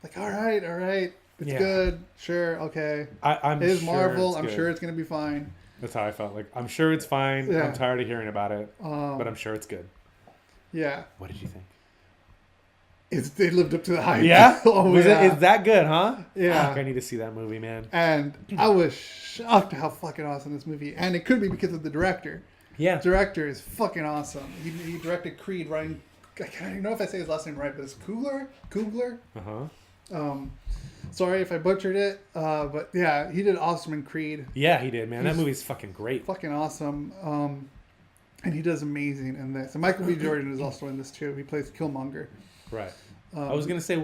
Like, all right, it's good, sure, okay. It is Marvel. I'm sure it's gonna be fine.
That's how I felt. Like, I'm sure it's fine.
Yeah.
I'm tired of hearing about it, but I'm sure it's good.
Yeah.
What did you think?
They lived up to the hype.
Yeah?
Is
that good, huh?
Yeah.
Fuck, I need to see that movie, man.
And I was shocked how fucking awesome this movie. And it could be because of the director.
Yeah.
The director is fucking awesome. He directed Creed, Ryan. I don't even know if I say his last name right, but it's Coogler.
Uh-huh.
Sorry if I butchered it, but yeah, he did awesome in Creed.
Yeah, he did, man. That movie's fucking great.
Fucking awesome. And he does amazing in this. And Michael B. Jordan is also in this too. He plays Killmonger.
Right. I was gonna say,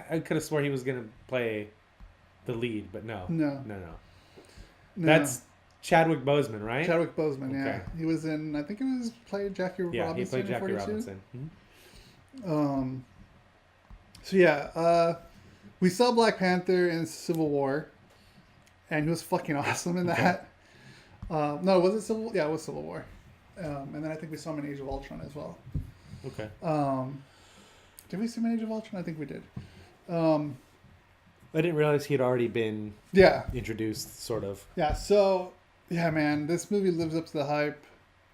I could have swore he was gonna play the lead, but no.
No.
That's Chadwick Boseman, right?
Chadwick Boseman, yeah. He was in, I think it was played Jackie Robinson.
Yeah, he played Jackie
42.
Robinson.
Mm-hmm. So yeah, we saw Black Panther in Civil War, and he was fucking awesome in that. No, was it Civil War? Yeah, it was Civil War. And then I think we saw him in Age of Ultron as well.
Okay.
Did we see him in Age of Ultron? I think we did.
I didn't realize he had already been introduced, sort of.
Yeah, so, yeah, man, this movie lives up to the hype,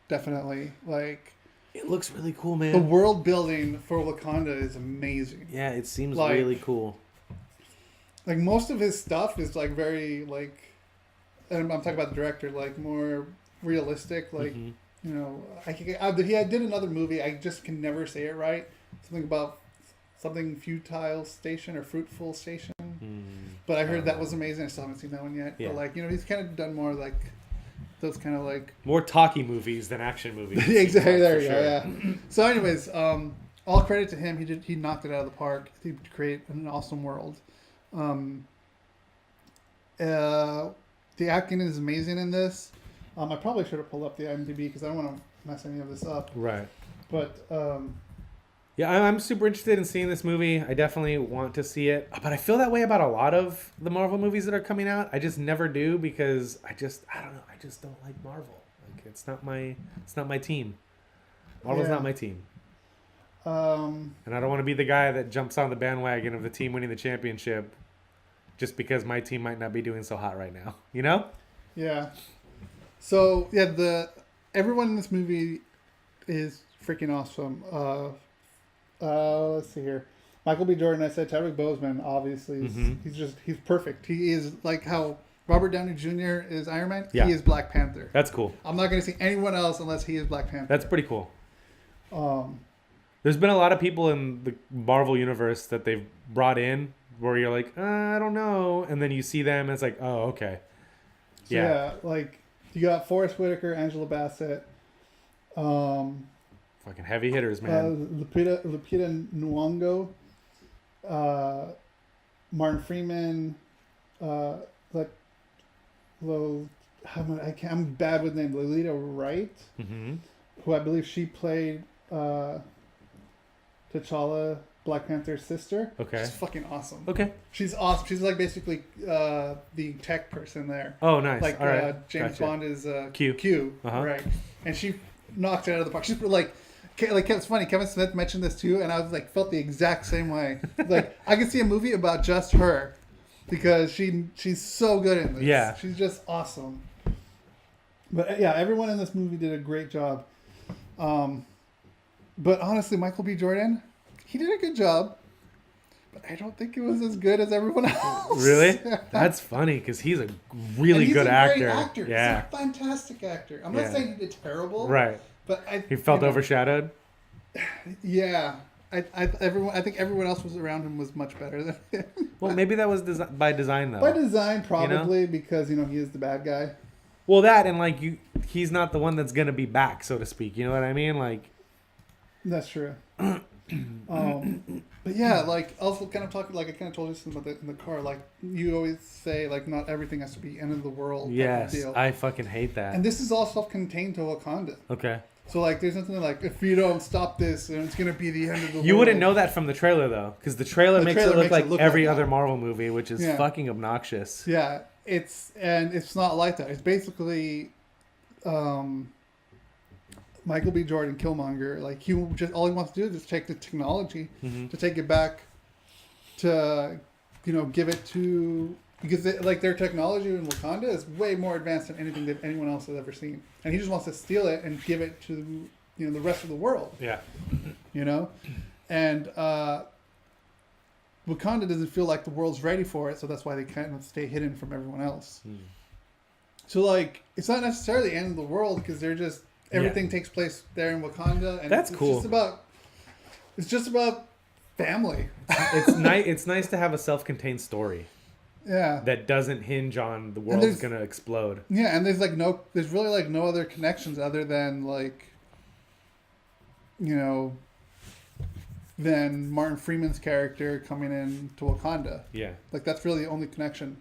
definitely. Like,
it looks really cool, man.
The world building for Wakanda is amazing.
Yeah, it seems really cool.
Like, most of his stuff is, like, very, like, and I'm talking about the director, like, more realistic. Like, you know, he did another movie, I just can never say it right. Something about something futile station or fruitful station. But I heard that was amazing. I still haven't seen that one yet.
Yeah.
But like, you know, he's kind of done more like those kind of like
more talky movies than action movies.
exactly. There you
sure.
go. Yeah. So, anyways, all credit to him. He knocked it out of the park to create an awesome world. The acting is amazing in this. I probably should have pulled up the IMDb because I don't want to mess any of this up.
Right.
But
yeah, I'm super interested in seeing this movie. I definitely want to see it, but I feel that way about a lot of the Marvel movies that are coming out. I just never do because I don't know. I just don't like Marvel. Like it's not my team. Marvel's not my team. And I don't want to be the guy that jumps on the bandwagon of the team winning the championship just because my team might not be doing so hot right now. You know?
Yeah. So yeah, everyone in this movie is freaking awesome. Let's see here. Michael B. Jordan, I said Chadwick Boseman, obviously. He's perfect. He is like how Robert Downey Jr. is Iron Man. Yeah. He is Black Panther.
That's cool.
I'm not going to see anyone else unless he is Black Panther.
That's pretty cool. There's been a lot of people in the Marvel universe that they've brought in where you're like, I don't know. And then you see them and it's like, oh, okay.
So yeah, like you got Forrest Whitaker, Angela Bassett.
Fucking heavy hitters, man.
Lupita Nyong'o, Martin Freeman, I'm bad with names. Lolita Wright, who I believe she played T'Challa, Black Panther's sister.
Okay.
She's fucking awesome.
Okay.
She's awesome. She's like basically the tech person there.
Oh, nice.
Like
all right.
James Bond is
Q.
Q, right? And she knocked it out of the park. She's like it's funny. Kevin Smith mentioned this too, and I was like felt the exact same way. Like I could see a movie about just her because she's so good in this.
Yeah.
She's just awesome. But yeah, everyone in this movie did a great job. But honestly, Michael B. Jordan, he did a good job. But I don't think it was as good as everyone else.
Really? That's funny because he's a really good actor.
Great actor.
Yeah.
He's a fantastic actor. I'm not saying he did terrible.
Right.
But
he felt overshadowed.
Yeah. I think everyone else was around him was much better than him.
Well, maybe that was by design though.
By design, probably, because he is the bad guy.
Well, that and like he's not the one that's gonna be back, so to speak. You know what I mean? Like.
That's true. But yeah, like also kind of talking like I kind of told you something about that in the car. Like you always say, like not everything has to be end of the world.
Yes,
deal.
I fucking hate that.
And this is all self-contained to Wakanda.
Okay.
So like, there's nothing like if you don't stop this, then it's gonna be the end of the world.
You wouldn't know that from the trailer though, because the trailer makes it look like every other Marvel movie, which is fucking obnoxious.
Yeah, it's not like that. It's basically, Michael B. Jordan, Killmonger. Like all he wants to do is just take the technology to take it back to, give it to. Because their technology in Wakanda is way more advanced than anything that anyone else has ever seen, and he just wants to steal it and give it to the rest of the world.
Yeah,
and Wakanda doesn't feel like the world's ready for it, so that's why they kind of stay hidden from everyone else. So like, it's not necessarily the end of the world because they're just everything takes place there in Wakanda, and
that's cool.
It's just about family.
It's nice. It's nice to have a self-contained story.
Yeah.
That doesn't hinge on the world's gonna explode.
Yeah, and there's really like no other connections other than like, than Martin Freeman's character coming in to Wakanda.
Yeah. Like
that's really the only connection.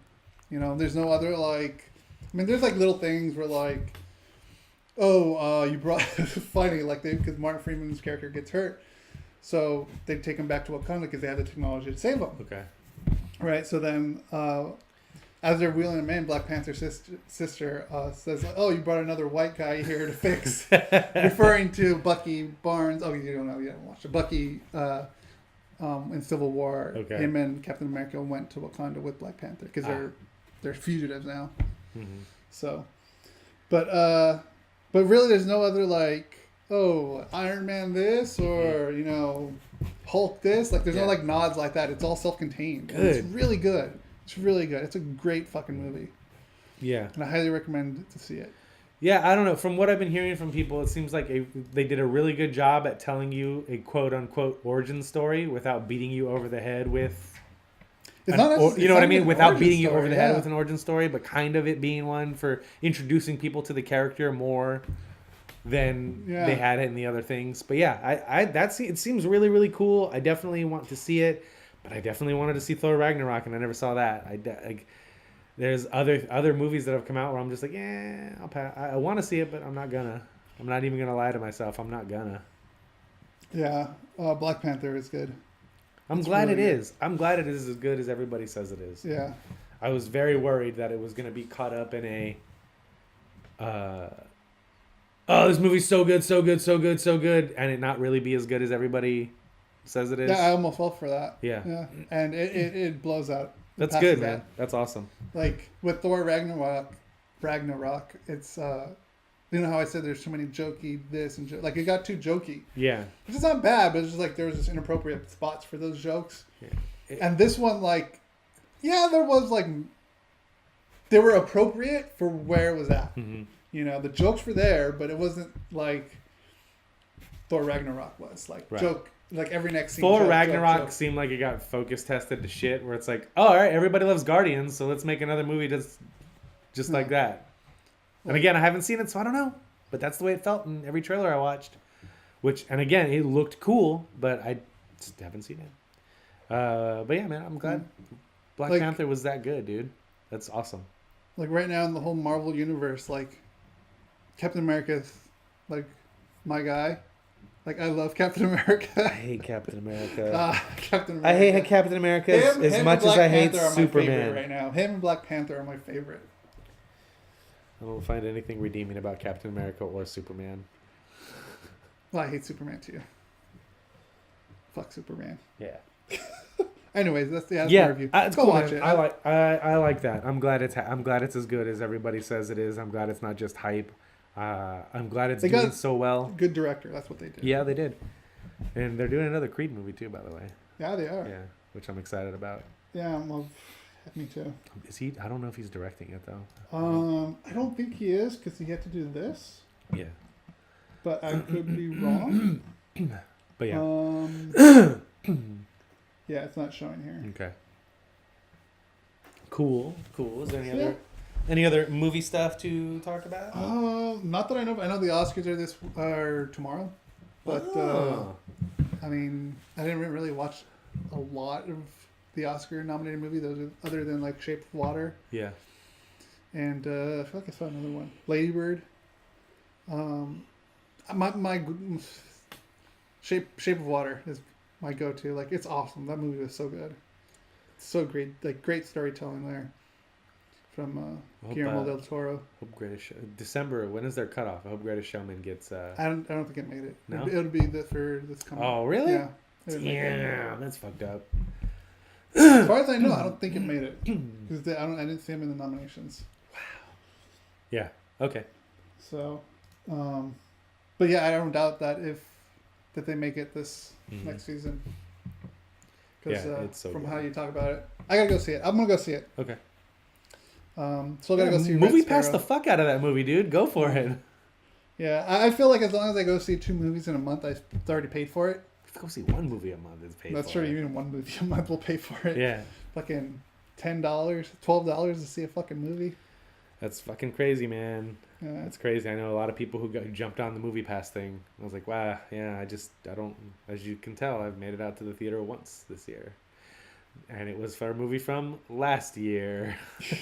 There's no other like, there's like little things where like, you brought funny like because Martin Freeman's character gets hurt, so they take him back to Wakanda because they have the technology to save him.
Okay.
Right, so then as they're wheeling him in, Black Panther's sister says, "Oh, you brought another white guy here to fix," referring to Bucky Barnes. Oh, you don't know, you haven't watched it. Bucky in Civil War. Okay. Him and Captain America went to Wakanda with Black Panther because they're fugitives now. Mm-hmm. So, but really, there's no other like, Iron Man this or Hulk this. Like there's no like nods like that. It's all self-contained. Good. It's really good. It's really good. It's a great fucking movie. Yeah. And I highly recommend to see it.
Yeah, I don't know. From what I've been hearing from people, it seems like they did a really good job at telling you a quote-unquote origin story without beating you over the head with
It's not
or, you know what I mean,
an
without
origin
beating it
story,
over the head with an origin story, but kind of it being one for introducing people to the character more than they had it in the other things. But yeah, it seems really, really cool. I definitely want to see it, but I definitely wanted to see Thor Ragnarok, and I never saw that. There's other movies that have come out where I'm just like, yeah, I'll pass. I want to see it, but I'm not gonna. I'm not even gonna lie to myself. I'm not gonna.
Yeah, Black Panther is good.
I'm glad it is. I'm glad it is as good as everybody says it is.
Yeah.
I was very worried that it was gonna be caught up in a. Oh, this movie's so good, so good, so good, so good, and it not really be as good as everybody says it is.
Yeah, I almost felt for that.
Yeah.
Yeah, and it blows out.
That's good, man. That's awesome.
Like with Thor Ragnarok, it's you know how I said there's too many jokey this and like it got too jokey.
Yeah.
Which is not bad, but it's just like there was just inappropriate spots for those jokes.
Yeah.
And this one, like, yeah, there was like they were appropriate for where it was at.
Mm-hmm.
You know, the jokes were there, but it wasn't like Thor Ragnarok was. Like joke, like every next scene.
Thor Ragnarok seemed like it got focus tested to shit, where it's like, oh, all right, everybody loves Guardians, so let's make another movie just like that. And again, I haven't seen it, so I don't know. But that's the way it felt in every trailer I watched. And again, it looked cool, but I just haven't seen it. But yeah, man, I'm glad Black Panther was that good, dude. That's awesome.
Like right now in the whole Marvel universe, like Captain America's like my guy. Like I love Captain America.
I hate Captain America.
Captain America.
I hate Captain America as much as I hate Superman.
Right now, him and Black Panther are my favorite.
I don't find anything redeeming about Captain America or Superman.
Well, I hate Superman too. Fuck Superman.
Yeah.
Anyways, that's my review.
It's
Go
cool,
watch
man.
it.
I like that. I'm glad it's as good as everybody says it is. I'm glad it's not just hype. I'm glad it's doing so well.
Good director. That's what they did.
Yeah, they did. And they're doing another Creed movie too, by the way.
Yeah, they are.
Yeah, which I'm excited about.
Yeah, well, me too.
Is he? I don't know if he's directing it though.
I don't think he is because he had to do this.
Yeah.
But I could be wrong.
But yeah.
Yeah, it's not showing here.
Okay. Cool. Is there any other movie stuff to talk about?
Not that I know. I know the Oscars are tomorrow, but I mean, I didn't really watch a lot of the Oscar-nominated movie, other than like Shape of Water.
Yeah.
And I feel like I saw another one, Lady Bird. My Shape of Water is my go-to. Like, it's awesome. That movie was so good. It's so great. Like, great storytelling there from Guillermo del Toro.
Hope December. When is their cutoff? I hope Greatest Showman gets.
I don't think it made it.
No?
It'll be for this coming.
Oh, really?
Yeah.
Damn, that's fucked up.
As far as I know, I don't think it made it because I didn't see him in the nominations.
Wow. Yeah. Okay.
So, but yeah, I don't doubt that that they make it this next season. Because
it's so
from
good.
how you talk about it, I gotta go see it. I'm gonna go see it.
Okay.
So I gotta go see
movie
Red
past
Sparrow.
the fuck out of that movie, dude. Go for it.
Yeah, I feel like as long as I go see 2 movies in a month, I've already paid for it.
Go see one movie a month. It's paid.
That's
for
true.
it.
Even 1 movie a month will pay for it.
Yeah.
Fucking $10, $12 to see a fucking movie.
That's fucking crazy, man.
Yeah.
That's crazy. I know a lot of people who jumped on the movie pass thing. I was like, wow, yeah, I don't, as you can tell, I've made it out to the theater once this year. And it was for a movie from last year.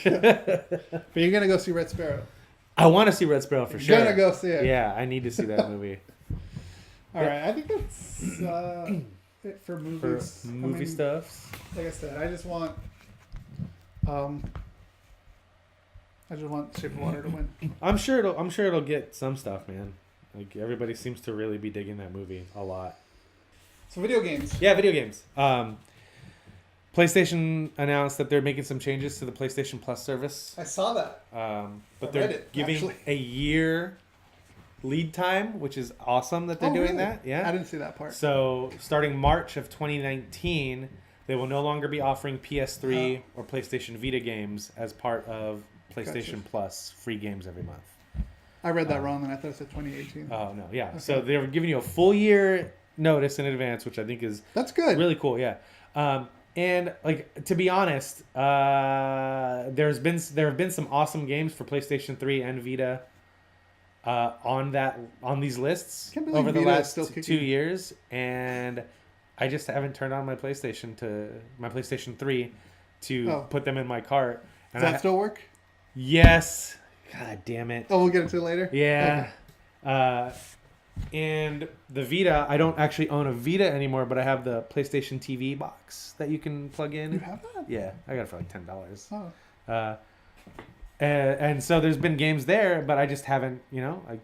But you're going to go see Red Sparrow.
I want to see Red Sparrow for sure.
You're going to go see it.
Yeah, I need to see that movie.
All right, I think that's it for movies.
For movie stuff.
Like I said, I just want Shape of Water to win.
I'm sure it'll get some stuff, man. Like everybody seems to really be digging that movie a lot.
So video games.
Yeah, video games. PlayStation announced that they're making some changes to the PlayStation Plus service.
I saw that.
But they're giving a year lead time, which is awesome that they're doing that. Yeah,
I didn't see that part.
So starting March of 2019, they will no longer be offering PS3 or PlayStation Vita games as part of PlayStation Plus free games every month.
I read that wrong, and I thought it said 2018.
Oh no, yeah.
Okay.
So they're giving you a full year notice in advance, which I think is
that's good.
really cool. Yeah. And like to be honest, there have been some awesome games for PlayStation 3 and Vita on these lists
Can't believe
over the
Vita is
last
still
2
kicking.
years, and I just haven't turned on my PlayStation 3 to put them in my cart. And
Does that still work?
Yes. God damn it.
Oh, we'll get into it later.
Yeah. And the Vita, I don't actually own a Vita anymore, but I have the PlayStation TV box that you can plug in.
You have that?
Yeah, I got it for like $10.
Oh.
And so there's been games there, but I just haven't,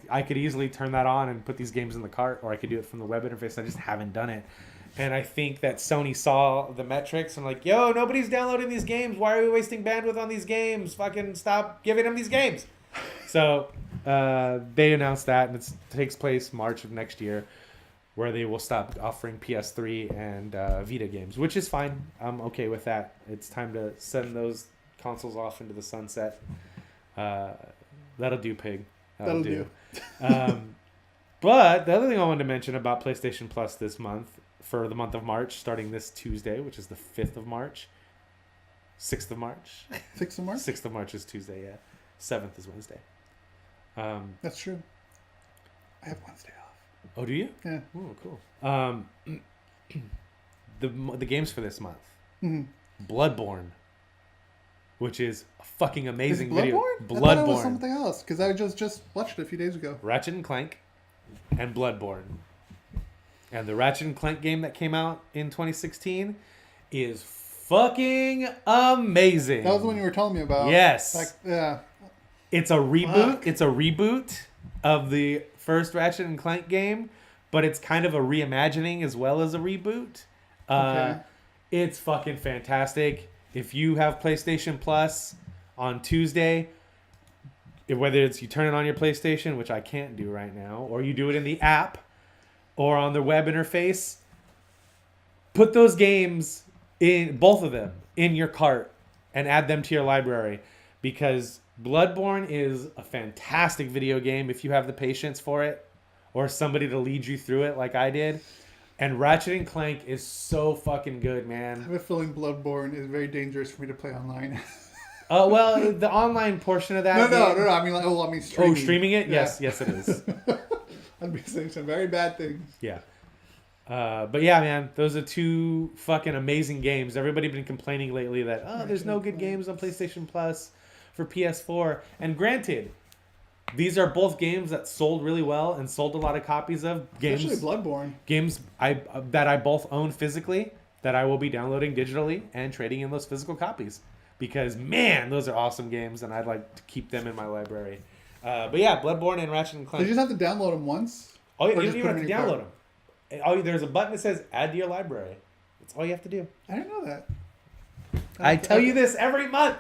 I could easily turn that on and put these games in the cart, or I could do it from the web interface. I just haven't done it. And I think that Sony saw the metrics and like, yo, nobody's downloading these games. Why are we wasting bandwidth on these games? Fucking stop giving them these games. So they announced that, and it takes place March of next year, where they will stop offering PS3 and Vita games, which is fine. I'm okay with that. It's time to send those consoles off into the sunset. That'll do, pig.
That'll do.
But the other thing I wanted to mention about PlayStation Plus this month, for the month of March, starting this Tuesday, which is the 5th of March. 6th of March.
6th of March?
6th of March is Tuesday, yeah. 7th is Wednesday.
That's true. I have Wednesday off.
Oh, do you?
Yeah.
Oh, cool. The games for this month.
Mm-hmm.
Bloodborne, which is a fucking amazing
Is it
video.
Bloodborne? I thought it was
Bloodborne.
something else, because I just watched it a few days ago.
Ratchet and Clank and Bloodborne. And the Ratchet and Clank game that came out in 2016 is fucking amazing.
That was the one you were telling me about.
Yes.
Yeah.
It's a reboot.
Fuck.
It's a reboot of the first Ratchet and Clank game, but it's kind of a reimagining as well as a reboot.
Okay.
It's fucking fantastic. If you have PlayStation Plus on Tuesday, whether it's you turn it on your PlayStation, which I can't do right now, or you do it in the app or on the web interface, put those games in, both of them, in your cart and add them to your library, because Bloodborne is a fantastic video game if you have the patience for it or somebody to lead you through it like I did. And Ratchet and Clank is so fucking good,
I
man.
have a feeling Bloodborne is very dangerous for me to play online.
Well, the online portion of that
No.
game...
I mean streaming.
Oh, streaming it?
Yeah.
Yes, it is.
I'd be saying some very bad things.
Yeah. But yeah, man, those are two fucking amazing games. Everybody's been complaining lately that, there's no good games on PlayStation Plus for PS4. And granted, these are both games that sold really well and sold a lot of copies of.
Especially Bloodborne.
Games that I both own physically, that I will be downloading digitally and trading in those physical copies. Because, man, those are awesome games, and I'd like to keep them in my library. But yeah, Bloodborne and Ratchet and Clank.
Did you just have to download them once?
Oh, you
Or
don't
just
even
put
have
them
to
in your
download them. There's a button that says add to your library. That's all you have to do.
I didn't know that.
I tell you this every month.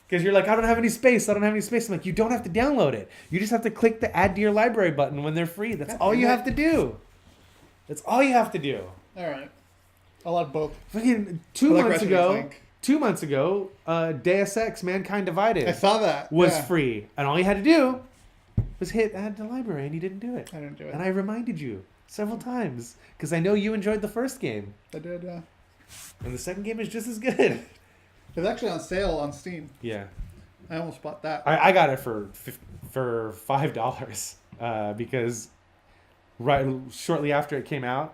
Because you're like, I don't have any space. I'm like, you don't have to download it. You just have to click the add to your library button when they're free. That's all you have to do. That's all you have to do.
All right. I'll add both.
Fucking
I like Ratchet and Clank.
2 months ago, Deus Ex Mankind Divided
I saw that.
was
Yeah.
free. And all you had to do was hit add to library, and you didn't do it.
I didn't do it.
And I reminded you several times because I know you enjoyed the first game.
I did, yeah.
And the second game is just as good.
It's actually on sale on Steam.
Yeah.
I almost bought that.
I got it for $5 because shortly after it came out,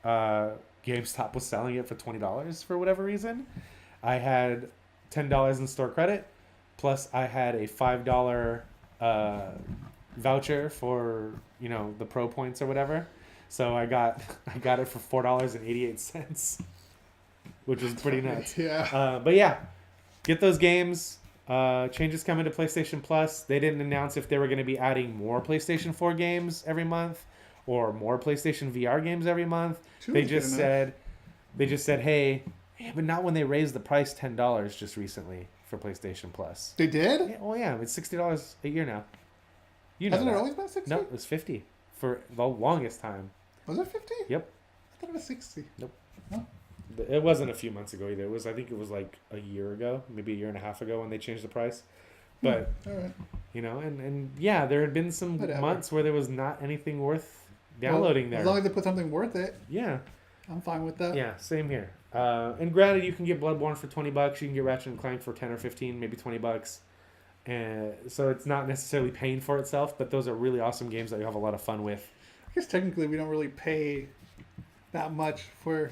GameStop was selling it for $20 for whatever reason. I had $10 in store credit, plus I had a $5 voucher for the Pro Points or whatever. So I got it for $4.88, which was pretty nuts.
Yeah.
But yeah, get those games. Changes coming to PlayStation Plus. They didn't announce if they were going to be adding more PlayStation 4 games every month or more PlayStation VR games every month. They just said, hey, but not when they raised the price $10 just recently for PlayStation Plus.
They did?
Yeah, oh yeah, it's $60 a year now. You know
Hasn't
that.
it always been 60?
No, it was $50 for the longest time.
Was it 50?
Yep.
I thought it was 60.
Nope.
Huh?
It wasn't a few months ago either. I think it was like a year ago, maybe a year and a half ago when they changed the price. But
All right.
and yeah, there had been some
Whatever.
months where there was not anything worth downloading there.
As long as they put something worth it.
Yeah.
I'm fine with that.
Yeah, same here. And granted, you can get Bloodborne for $20. You can get Ratchet and Clank for 10 or 15, maybe $20. And so it's not necessarily paying for itself, but those are really awesome games that you have a lot of fun with.
I guess technically we don't really pay that much for.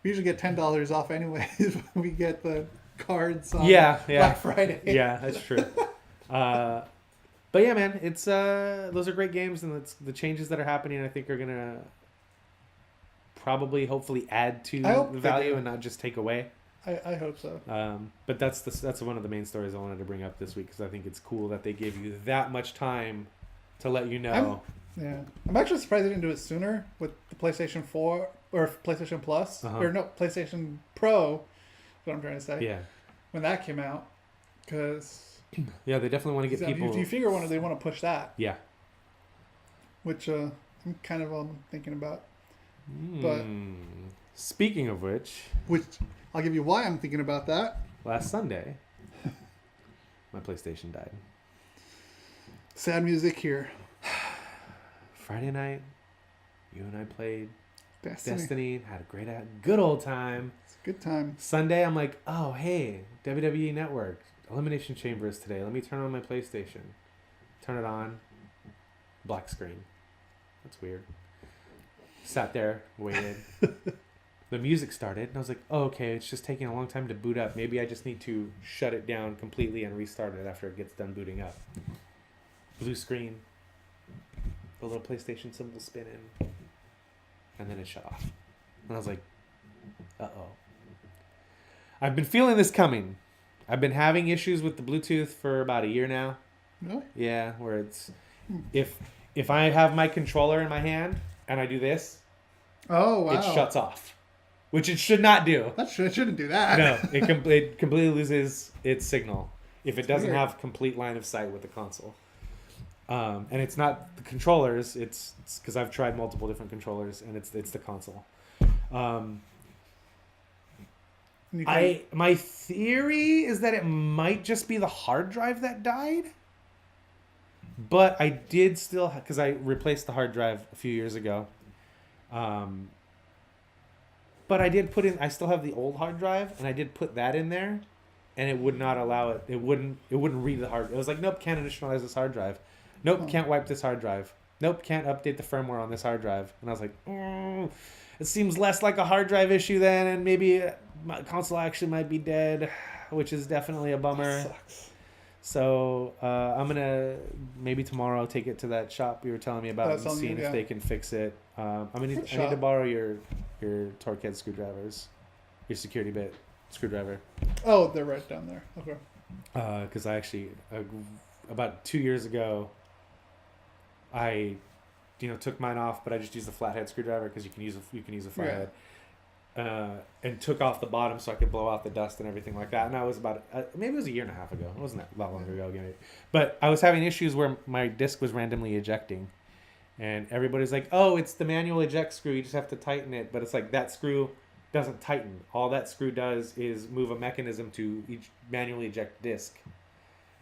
We usually get $10 off anyways when we get the cards on Black Friday.
Yeah, that's true. But yeah, man, it's those are great games, and it's the changes that are happening, I think, are gonna probably, hopefully, add to the value and not just take away.
I hope so.
But that's one of the main stories I wanted to bring up this week, because I think it's cool that they gave you that much time to let you know.
I'm actually surprised they didn't do it sooner with the PlayStation 4 or PlayStation Plus or no PlayStation Pro. Is what I'm trying to say.
Yeah.
When that came out, because
yeah, they definitely want to get people.
You figure they want to push that.
Yeah.
Which I'm kind of thinking about. But
speaking of which
I'll give you why I'm thinking about that.
Last Sunday, my PlayStation died.
Sad music here.
Friday night, you and I played
Destiny.
Had a good old time.
It's a good time.
Sunday, I'm like, oh, hey, WWE Network, Elimination Chamber is today. Let me turn on my PlayStation. Turn it on. Black screen. That's weird. Sat there, waited. The music started, and I was like, oh, okay, it's just taking a long time to boot up. Maybe I just need to shut it down completely and restart it after it gets done booting up. Blue screen. The little PlayStation symbol spinning. And then it shut off. And I was like, uh-oh. I've been feeling this coming. I've been having issues with the Bluetooth for about a year now.
Really?
Yeah, where it's... If I have my controller in my hand and I do this,
oh wow,
it shuts off. Which it should not do.
It shouldn't do that.
No, it completely loses its signal if it doesn't have complete line of sight with the console. And it's not the controllers. It's because I've tried multiple different controllers, and it's the console. My theory is that it might just be the hard drive that died. But I did still, because I replaced the hard drive a few years ago. But I did put in, I still have the old hard drive, and I did put that in there, and it would not allow it. It wouldn't read the hard. It was like, nope, can't initialize this hard drive. Nope, can't wipe this hard drive. Nope, can't update the firmware on this hard drive. And I was like, it seems less like a hard drive issue then, and maybe my console actually might be dead, which is definitely a bummer.
That sucks.
So I'm gonna maybe tomorrow take it to that shop you were telling me about and seeing if they can fix it. I need to borrow your torque head screwdrivers, your security bit screwdriver.
Oh, they're right down there. Okay.
Because I actually about 2 years ago, I took mine off, but I just used the flathead screwdriver because you can use a flathead. And took off the bottom so I could blow out the dust and everything like that. And I was about, maybe it was a year and a half ago. It wasn't that long ago. But I was having issues where my disc was randomly ejecting. And everybody's like, oh, it's the manual eject screw. You just have to tighten it. But it's like that screw doesn't tighten. All that screw does is move a mechanism to manually eject disc.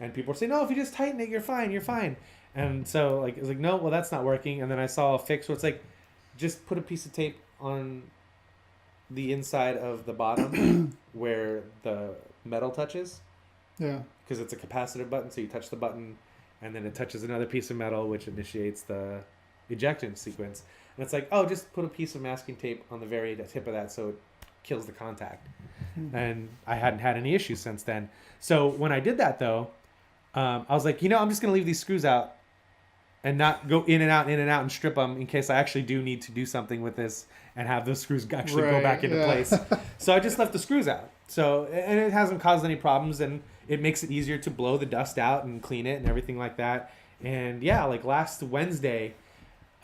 And people are saying, no, if you just tighten it, you're fine. And so it was like, no, well, that's not working. And then I saw a fix where it's like, just put a piece of tape on the inside of the bottom where the metal touches.
Yeah.
Because it's a capacitive button, so you touch the button, and then it touches another piece of metal, which initiates the ejection sequence. And it's like, oh, just put a piece of masking tape on the very tip of that so it kills the contact. Mm-hmm. And I hadn't had any issues since then. So when I did that, though, I was like, I'm just going to leave these screws out and not go in and out and strip them in case I actually do need to do something with this and have those screws actually go back into place. So I just left the screws out. So, and it hasn't caused any problems, and it makes it easier to blow the dust out and clean it and everything like that. And yeah, last Wednesday,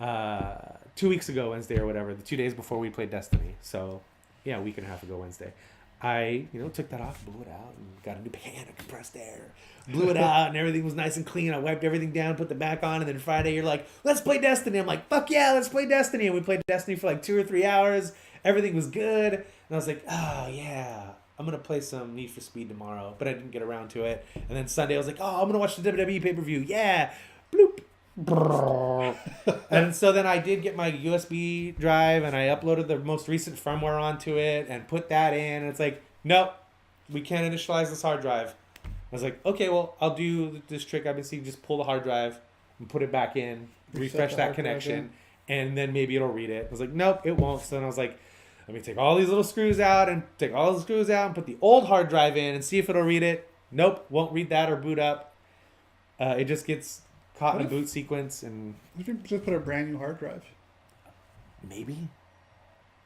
2 weeks ago Wednesday or whatever, the 2 days before we played Destiny. So yeah, a week and a half ago Wednesday. I, took that off, blew it out, and got a new pan of compressed air. Blew it out, and everything was nice and clean. I wiped everything down, put them back on, and then Friday you're like, let's play Destiny. I'm like, fuck yeah, let's play Destiny. And we played Destiny for 2 or 3 hours. Everything was good. And I was like, oh yeah, I'm going to play some Need for Speed tomorrow. But I didn't get around to it. And then Sunday I was like, oh, I'm going to watch the WWE pay-per-view. Yeah. Bloop. And so then I did get my USB drive and I uploaded the most recent firmware onto it and put that in. And it's like, nope, we can't initialize this hard drive. I was like, okay, well, I'll do this trick I've been seeing. Just pull the hard drive and put it back in, refresh that connection, and then maybe it'll read it. I was like, nope, it won't. So then I was like, let me take all these little screws out and take all the screws out and put the old hard drive in and see if it'll read it. Nope, won't read that or boot up. It just gets caught in a boot sequence. And
you can just put a brand new hard drive.
Maybe.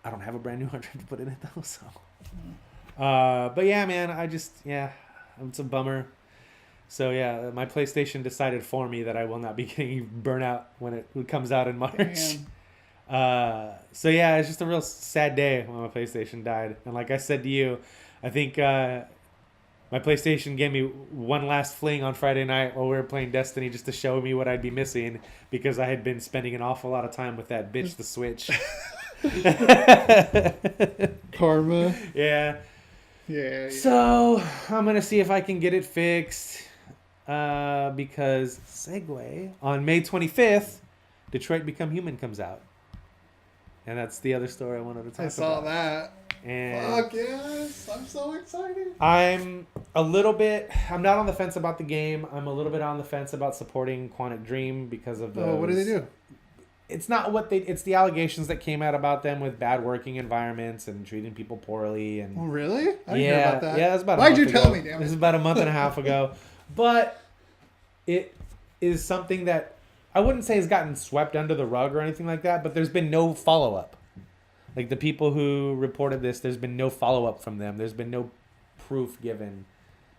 I don't have a brand new hard drive to put in it though, so. But yeah, man, it's a bummer. So yeah, my PlayStation decided for me that I will not be getting burnout when it comes out in March. So yeah, it's just a real sad day when my PlayStation died. And like I said to you, I think my PlayStation gave me one last fling on Friday night while we were playing Destiny just to show me what I'd be missing because I had been spending an awful lot of time with that bitch, the Switch.
Karma.
Yeah.
Yeah.
So I'm going to see if I can get it fixed because segue, on May 25th, Detroit Become Human comes out. And that's the other story I wanted to talk about.
I saw that.
And
fuck yes. I'm so excited.
I'm not on the fence about the game. I'm a little bit on the fence about supporting Quantic Dream because of the...
Oh, what do they do?
It's not what it's the allegations that came out about them with bad working environments and treating people poorly. And
oh, really? I didn't hear about that.
Yeah, it was about
Why'd you tell me, damn it?
This is about a month and a half ago. But it is something that I wouldn't say has gotten swept under the rug or anything like that, but there's been no follow-up. Like the people who reported this, there's been no follow-up from them. There's been no proof given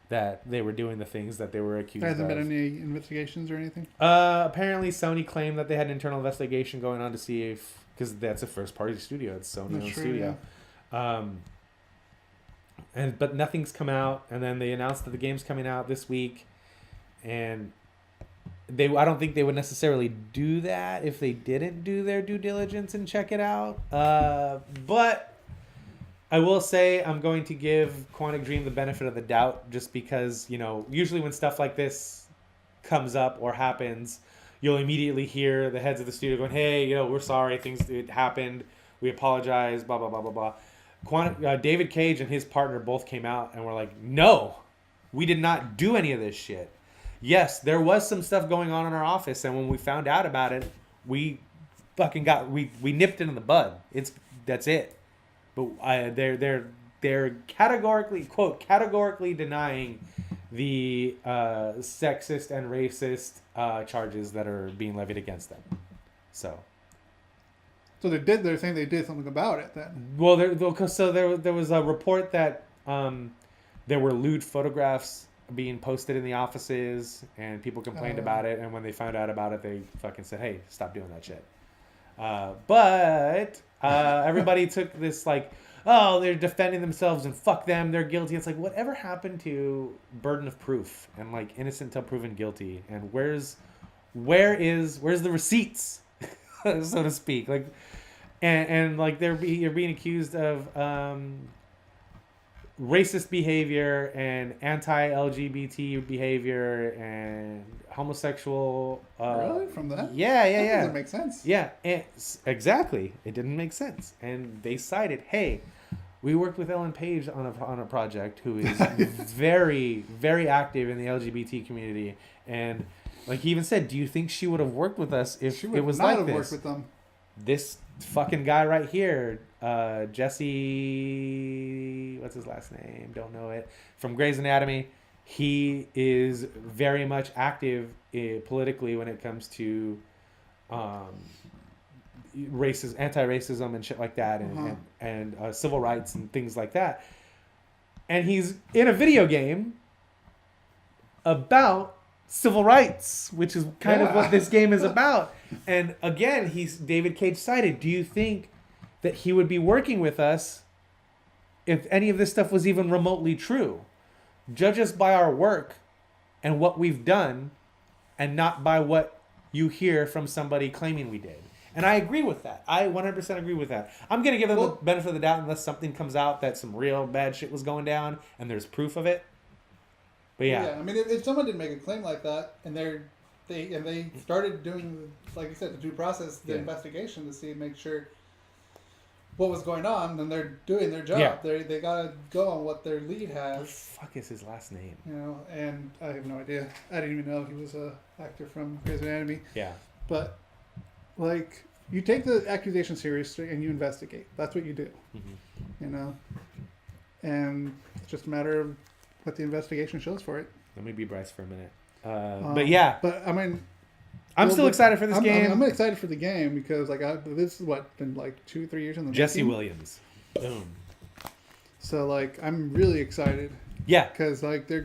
that they were doing the things that they were accused of.
There hasn't been any investigations or anything?
Apparently Sony claimed that they had an internal investigation going on to see if... Because that's a first-party studio. It's Sony-owned studio. Yeah. But nothing's come out. And then they announced that the game's coming out this week. And... I don't think they would necessarily do that if they didn't do their due diligence and check it out. But I will say I'm going to give Quantic Dream the benefit of the doubt just because, usually when stuff like this comes up or happens, you'll immediately hear the heads of the studio going, hey, we're sorry, it happened. We apologize, blah, blah, blah, blah, blah. David Cage and his partner both came out and were like, no, we did not do any of this shit. Yes, there was some stuff going on in our office, and when we found out about it, we fucking we nipped it in the bud. That's it. But they're categorically denying the sexist and racist charges that are being levied against them. So
they're saying they did something about it then.
Well, there was a report that there were lewd photographs being posted in the offices and people complained about it, and when they found out about it they fucking said, hey, stop doing that shit. But everybody took this like, oh, they're defending themselves and fuck them, they're guilty. It's like, whatever happened to burden of proof and like innocent till proven guilty, and where's the receipts so to speak, like and like you're being accused of racist behavior and anti-LGBT behavior and homosexual.
Really? From that?
Yeah.
That doesn't make sense.
Yeah, exactly. It didn't make sense, and they cited, "Hey, we worked with Ellen Page on a project who is very, very active in the LGBT community, and like he even said, do you think she would have worked with us if it was like this? She would not have worked with them. This fucking guy right here." Jesse, what's his last name? Don't know it. From Grey's Anatomy, he is very much active politically when it comes to anti-racism and shit like that, and civil rights and things like that. And he's in a video game about civil rights, which is kind of what this game is about. And again, David Cage cited, do you think that he would be working with us if any of this stuff was even remotely true? Judge us by our work and what we've done, and not by what you hear from somebody claiming we did. And I agree with that. I 100% agree with that. I'm going to give them the benefit of the doubt unless something comes out that some real bad shit was going down and there's proof of it. But yeah.
I mean, if someone did make a claim like that and they're they started doing, like you said, the due process, the
Yeah.
investigation to make sure what was going on, and they're doing their job.
Yeah.
They gotta go on what their lead
What the
has.
fuck is his last name?
You know, and I have no idea. I didn't even know he was a actor from Grey's Anatomy.
Yeah.
But like, you take the accusation seriously and you investigate. That's what you do.
Mm-hmm.
You know, and it's just a matter of what the investigation shows for it.
Let me be Bryce for a minute. But yeah,
but I mean,
I'm still excited for this game.
I'm excited for the game because like this is what been like 2-3 years in the
Jesse
making.
Williams. Boom.
So like I'm really excited
Yeah.
because like their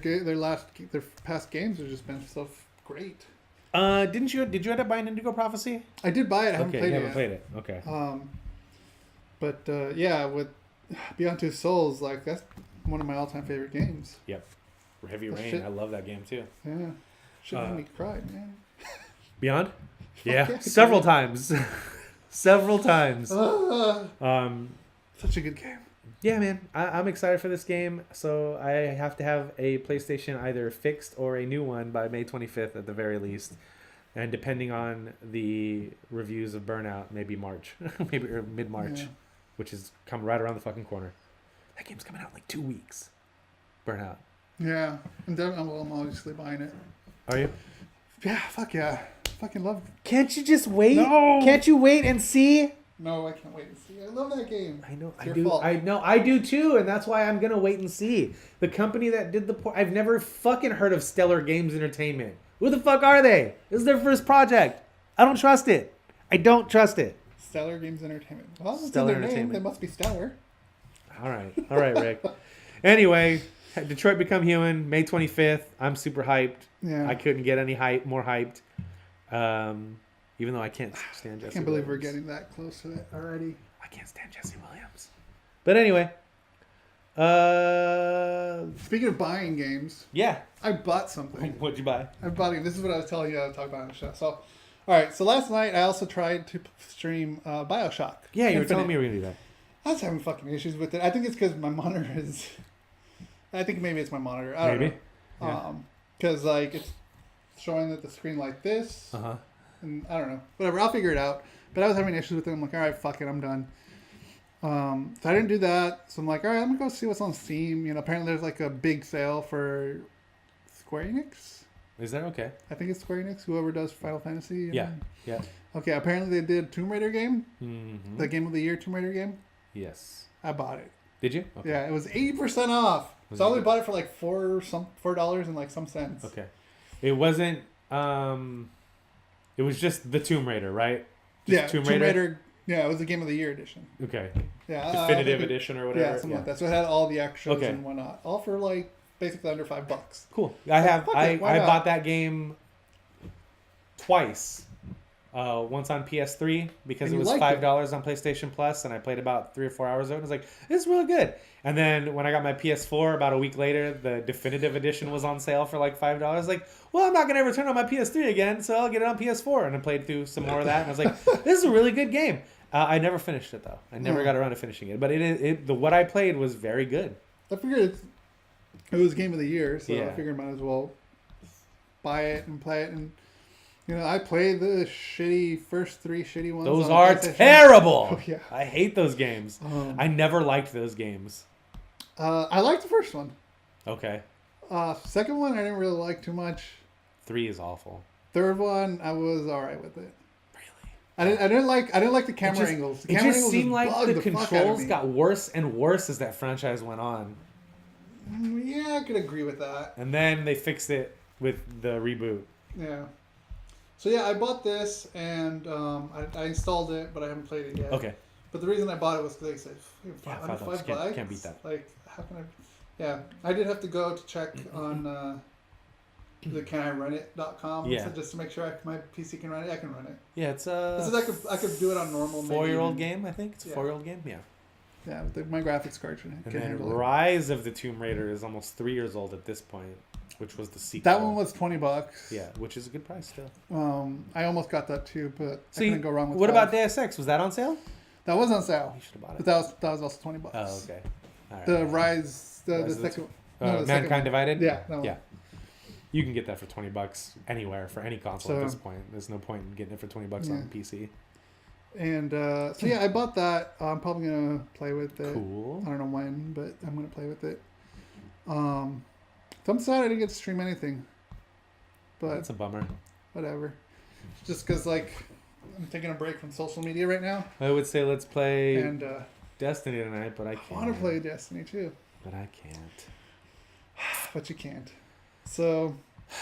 past games have just been so great.
Did you end up buying Indigo Prophecy?
I did buy it. I haven't
Okay,
played
you
it
haven't
yet.
played it. Okay.
But yeah, with Beyond Two Souls, like that's one of my all-time favorite games.
Yep. Heavy
That
Rain.
shit-
I love that game too.
Yeah, shit made me cry, man.
Beyond?
yeah,
Yeah. Several times. Several times.
Such a good game.
Yeah, man. I'm excited for this game. So I have to have a PlayStation either fixed or a new one by May 25th at the very least. And depending on the reviews of Burnout, maybe March. Maybe or mid-March.
Yeah.
Which is come right around the fucking corner. That game's coming out in like 2 weeks. Burnout.
Yeah, and then I'm obviously buying it.
Are you?
Yeah, fuck yeah. Fucking love.
Can't you just wait?
No.
Can't you wait and see?
No, I can't wait to see. I love that game.
I know.
It's
I
your
do.
fault.
I know. I do too, and that's why I'm gonna wait and see. The company that did the port. I've never fucking heard of Stellar Games Entertainment. Who the fuck are they? This is their first project. I don't trust it. I don't trust it.
Stellar Games Entertainment. Well, it's
Stellar
in their name.
Entertainment.
They must be stellar.
All right, Rick. Anyway, Detroit Become Human, May 25th. I'm super hyped.
Yeah.
I couldn't get any more hyped. Even though I can't stand Jesse.
I can't believe we're
Williams.
getting that close to it already.
I can't stand Jesse Williams. But anyway.
Speaking of buying games,
Yeah.
I bought something.
What'd you buy?
I bought it. This is what I was telling you I would talk about on the show. So, all right. So last night I also tried to stream BioShock.
Yeah, you were
Infinite.
telling me you were gonna do that.
I was having fucking issues with it. I think it's because my monitor is. I think maybe it's my monitor. I don't
Maybe.
know.
Yeah.
Because like it's showing that the screen like this,
Uh huh.
and I don't know. Whatever. I'll figure it out. But I was having issues with it. I'm like, all right, fuck it, I'm done. So I didn't do that. So I'm like, all right, I'm gonna go see what's on Steam. You know, apparently there's like a big sale for Square Enix.
Is that okay?
I think it's Square Enix. Whoever does Final Fantasy. you
Yeah.
know.
Yeah.
Okay. Apparently they did Tomb Raider game,
Mm-hmm.
the Game of the Year Tomb Raider game.
Yes.
I bought it.
Did you? Okay.
Yeah, it was 80% off.
Was
So I
it
only
good?
bought it for like $4 and like some cents.
Okay. It wasn't. It was just the Tomb Raider, right? Just
Yeah, Tomb Raider. Yeah, it was the Game of the Year edition.
Okay.
Yeah,
Definitive
I think
edition or whatever.
Yeah, something like that. So it had all the extras
Okay.
and whatnot, all for like basically under $5.
Cool. I have.
Fuck it, why
I
not?
bought that game twice. Once on PS3 because
And
it
you
was
liked it.
$5 on PlayStation Plus, and I played about 3 or 4 hours of it. And I was like, "This is really good." And then when I got my PS4 about a week later, the definitive edition was on sale for like $5. Like, well, I'm not gonna ever turn on my PS3 again, so I'll get it on PS4. And I played through some more of that, and I was like, "This is a really good game." I never finished it though. I never
No.
got around to finishing it, but what I played was very good.
I figured it was Game of the Year, so I
Yeah.
figured might as well buy it and play it. And you know, I played the first 3 shitty ones.
Those
on
are
PlayStation.
terrible.
Oh, yeah.
I hate those games. I never liked those games.
I liked the first one.
Okay.
Second one I didn't really like too much.
3 is awful.
Third one I was all right with it.
Really?
I didn't like the camera
It just-
angles. The
It
camera
just
angles
seemed like
bugged
the
fuck out of
controls
me.
got worse and worse as that franchise went on.
Yeah, I could agree with that.
And then they fixed it with the reboot.
Yeah. So yeah, I bought this and I installed it, but I haven't played it yet.
Okay.
But the reason I bought it was because they said
Yeah,
$5
$5. Can't beat that.
Like, how can I? Yeah, I did have to go to check on the canirunit.com.
Yeah.
So just to make sure my PC can run it. I can run it.
Yeah, it's
This is I could do it on normal. maybe
4-year-old
even-
game, I think. It's a
Yeah.
4-year-old game. Yeah.
Yeah, but my graphics card can
And then
handle it.
Rise of the Tomb Raider is almost 3 years old at this point, which was the sequel.
That one was $20.
Yeah, which is a good price still.
I almost got that too, but
So
I couldn't go wrong with
what
that.
about Deus Ex? Was that on sale?
That was on sale,
You should have bought
but
it.
that was also $20.
Oh, okay. All right.
The Rise, the
Rise of the
second.
Mankind
one.
Divided?
Yeah, that one.
Yeah. You can get that for $20 anywhere for any console
So-
at this point. There's no point in getting it for $20 on PC.
And so yeah, I bought that. I'm probably gonna play with it.
Cool.
I don't know when, but I'm gonna play with it. So I'm sad I didn't get to stream anything, but
That's a bummer.
whatever. Just because like I'm taking a break from social media right now,
I would say let's play
and
Destiny tonight, but I
I
can't.
want to play Destiny too,
But I can't.
but you can't. So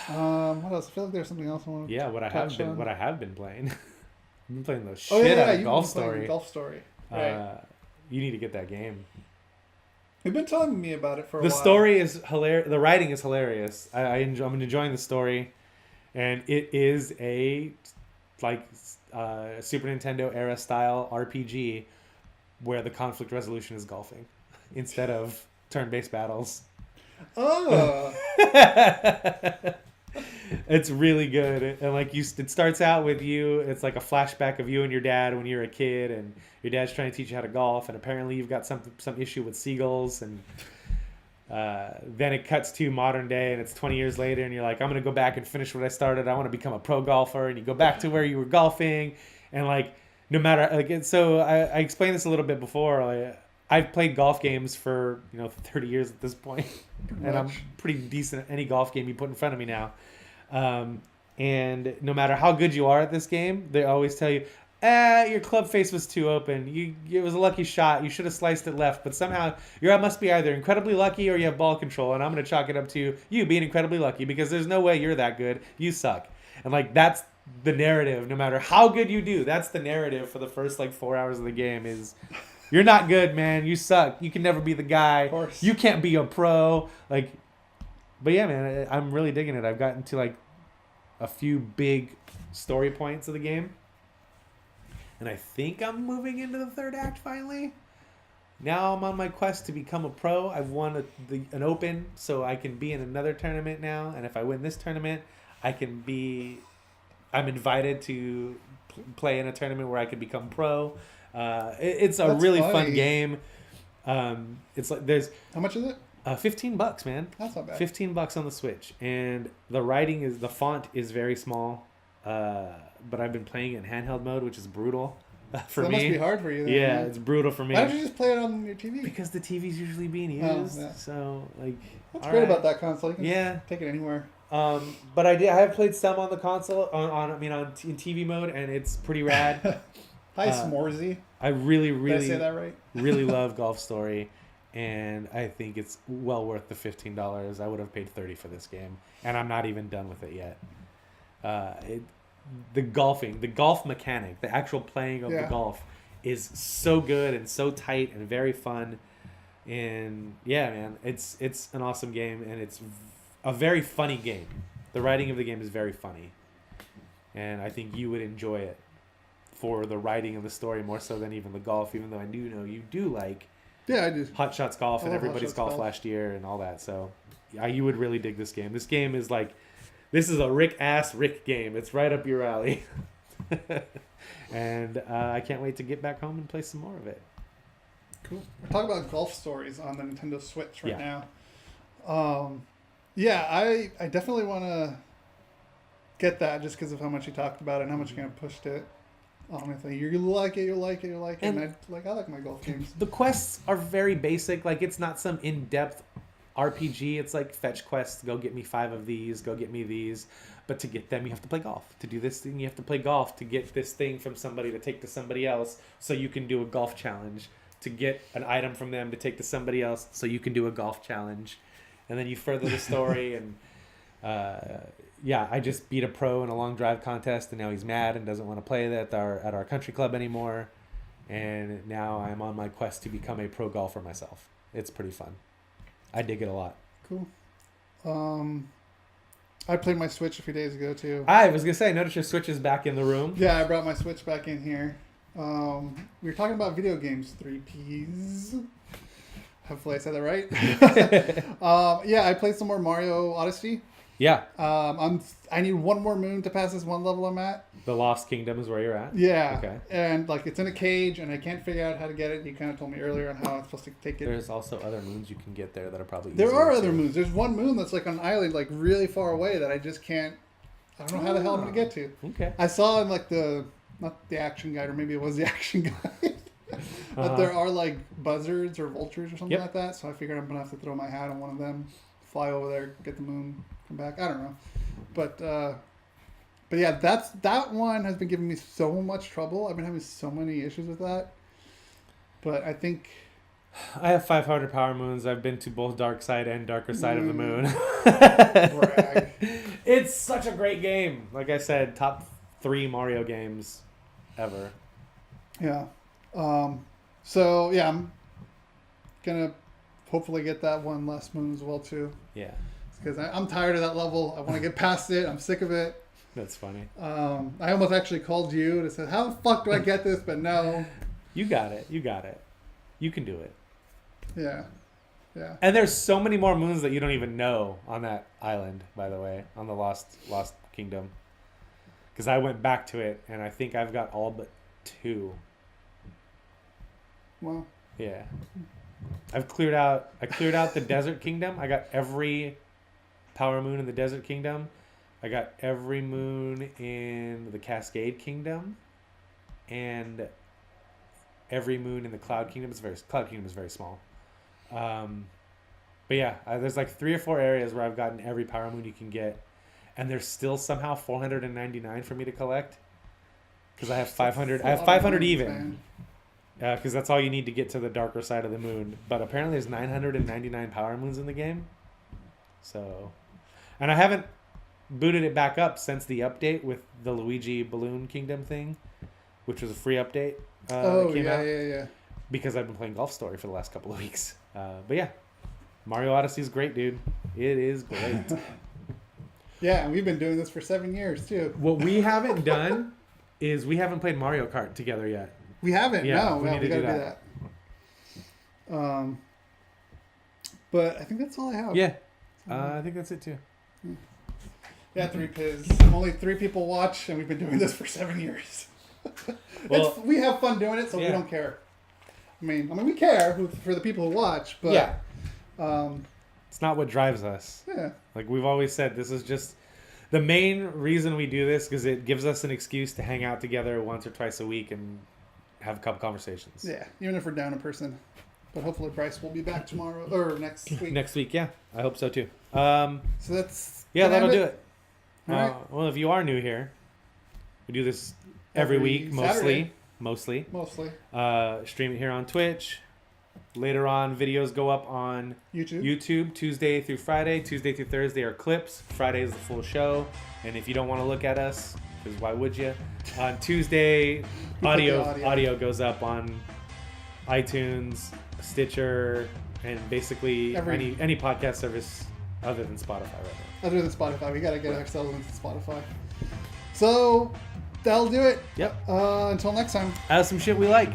what else? I feel like there's something else I want to.
Yeah, what I
touch on.
have been playing. I've been playing the
Oh
shit out
yeah,
of
you've
Golf
been playing
Story.
Golf Story. Right.
You need to get that game.
You've been telling me about it for a
The
while.
story is hilarious. The writing is hilarious. I'm enjoying the story, and it is a Super Nintendo era style RPG where the conflict resolution is golfing instead of turn-based battles.
Oh.
It's really good, and like it starts out with you. It's like a flashback of you and your dad when you were a kid, and your dad's trying to teach you how to golf, and apparently you've got some issue with seagulls, and then it cuts to modern day, and it's 20 years later, and you're like, I'm gonna go back and finish what I started. I want to become a pro golfer, and you go back to where you were golfing, and like no matter like so I explained this a little bit before. Like, I've played golf games for 30 years at this point, and I'm pretty decent at any golf game you put in front of me now. And no matter how good you are at this game, they always tell you, your club face was too open. It was a lucky shot. You should have sliced it left. But somehow you must be either incredibly lucky or you have ball control. And I'm going to chalk it up to you being incredibly lucky because there's no way you're that good. You suck. And like that's the narrative. No matter how good you do, that's the narrative for the first 4 hours of the game is you're not good, man. You suck. You can never be the guy.
Of course.
You can't be a pro. But yeah, man, I'm really digging it. I've gotten to a few big story points of the game. And I think I'm moving into the third act finally. Now I'm on my quest to become a pro. I've won an open, so I can be in another tournament now. And if I win this tournament, I'm invited to play in a tournament where I can become pro. It's a
That's
really
funny.
fun game. It's there's
How much is it?
$15, man.
That's not bad.
$15 on the Switch, and the font is very small. But I've been playing it in handheld mode, which is brutal for
That
me.
must be hard for you. Then,
Yeah,
man.
it's brutal for me.
Why don't you just play it on your TV?
Because the TV's usually being used,
Oh, yeah.
so
That's
all
great
right.
about that console. You can
Yeah.
take it anywhere.
But I have played some on the console in TV mode, and it's pretty rad.
Hi, Smorzy.
I really,
Did I
really,
say that right?
really love Golf Story, and I think it's well worth the $15. I would have paid $30 for this game, and I'm not even done with it yet. The golf mechanic, the actual playing of the golf is so good and so tight and very fun. And yeah, man, it's an awesome game, and it's a very funny game. The writing of the game is very funny, and I think you would enjoy it for the writing of the story more so than even the golf, even though I do know you do like
Yeah, I do.
Hot Shots Golf
I
and
love Hot
Everybody's
Shots
Golf
Golf.
last year and all that. So yeah, you would really dig this game. This game is this is a Rick game. It's right up your alley. And I can't wait to get back home and play some more of it.
Cool. We're talking about golf stories on the Nintendo Switch right
Yeah.
now. Yeah, I definitely want to get that just because of how much you talked about it and how much you kind of pushed it. I think you like it, you like it, you like it. And I like my golf games.
The quests are very basic. It's not some in-depth RPG. It's like fetch quests. Go get me 5 of these. Go get me these. But to get them, you have to play golf. To do this thing, you have to play golf. To get this thing from somebody to take to somebody else so you can do a golf challenge. To get an item from them to take to somebody else so you can do a golf challenge. And then you further the story. And I just beat a pro in a long drive contest, and now he's mad and doesn't want to play at our country club anymore. And now I'm on my quest to become a pro golfer myself. It's pretty fun. I dig it a lot.
Cool. I played my Switch a few days ago too.
I was gonna say, I noticed your Switch is back in the room.
Yeah, I brought my Switch back in here. We were talking about video games, 3Ps. Hopefully I said that right. I played some more Mario Odyssey.
Yeah.
I need one more moon to pass this one level I'm at.
The Lost Kingdom is where you're at?
Yeah.
Okay.
And like it's in a cage and I can't figure out how to get it. You kind of told me earlier on how I'm supposed to take it.
There's also other moons you can get there that are probably
There
easier
are other
to-
moons. There's one moon that's like on an island like really far away that I just can't. I don't know how the hell I'm gonna get to.
Okay.
I saw in like not the action guide, or maybe it was the action guide. But there are like buzzards or vultures or something like that. So I figured I'm gonna have to throw my hat on one of them, fly over there, get the moon, come back. I don't know, but yeah, that one has been giving me so much trouble. I've been having so many issues with that. But I think
I have 500 power moons. I've been to both dark side and darker side of the moon.
brag.
It's such a great game. Like I said, top 3 Mario games ever.
Yeah. So yeah, I'm gonna hopefully get that one last moon as well too.
Yeah.
Because I'm tired of that level. I want to get past it. I'm sick of it.
That's funny.
I almost actually called you to say, how the fuck do I get this? But no.
You got it. You got it. You can do it.
Yeah. Yeah.
And there's so many more moons that you don't even know on that island, by the way, on the Lost Kingdom. Because I went back to it, and I think I've got all but 2.
Well.
Yeah. I cleared out the Desert Kingdom. I got every power moon in the Desert Kingdom. I got every moon in the Cascade Kingdom. And every moon in the Cloud Kingdom. Cloud Kingdom is very small. But yeah, there's like 3 or 4 areas where I've gotten every power moon you can get. And there's still somehow 499 for me to collect. Because I have 500. I have 500 even. Because that's all you need to get to the darker side of the moon. But apparently there's 999 power moons in the game. So, and I haven't booted it back up since the update with the Luigi Balloon Kingdom thing, which was a free update. That came out.
Yeah.
Because I've been playing Golf Story for the last couple of weeks. But yeah, Mario Odyssey is great, dude. It is great.
Yeah, and we've been doing this for 7 years too.
What we haven't done is we haven't played Mario Kart together yet.
We haven't.
Yeah,
No,
we need to
gotta
do that.
But I think that's all I have.
Yeah, I think that's it too.
Yeah, because only 3 people watch, and we've been doing this for 7 years.
Well,
we have fun doing it, so we don't care. I mean, we care for the people who watch, but
it's not what drives us.
Yeah,
like we've always said, this is just the main reason we do this because it gives us an excuse to hang out together once or twice a week and have a couple conversations.
Yeah, even if we're down in person. But hopefully Bryce will be back tomorrow or next week.
Next week, yeah. I hope so too.
So that's...
Yeah, that'll do it.
All right.
Well, if you are new here, we do this every week,
Saturday.
mostly.
Mostly.
Stream it here on Twitch. Later on, videos go up on YouTube Tuesday through Friday. Tuesday through Thursday are clips. Friday is the full show. And if you don't want to look at us, because why would you? On Tuesday, audio goes up on iTunes, Stitcher, and basically any podcast service other than Spotify right now.
Other than Spotify. We got to get ourselves into Spotify. So, that'll do it.
Yep.
Until next time.
That's some shit we like.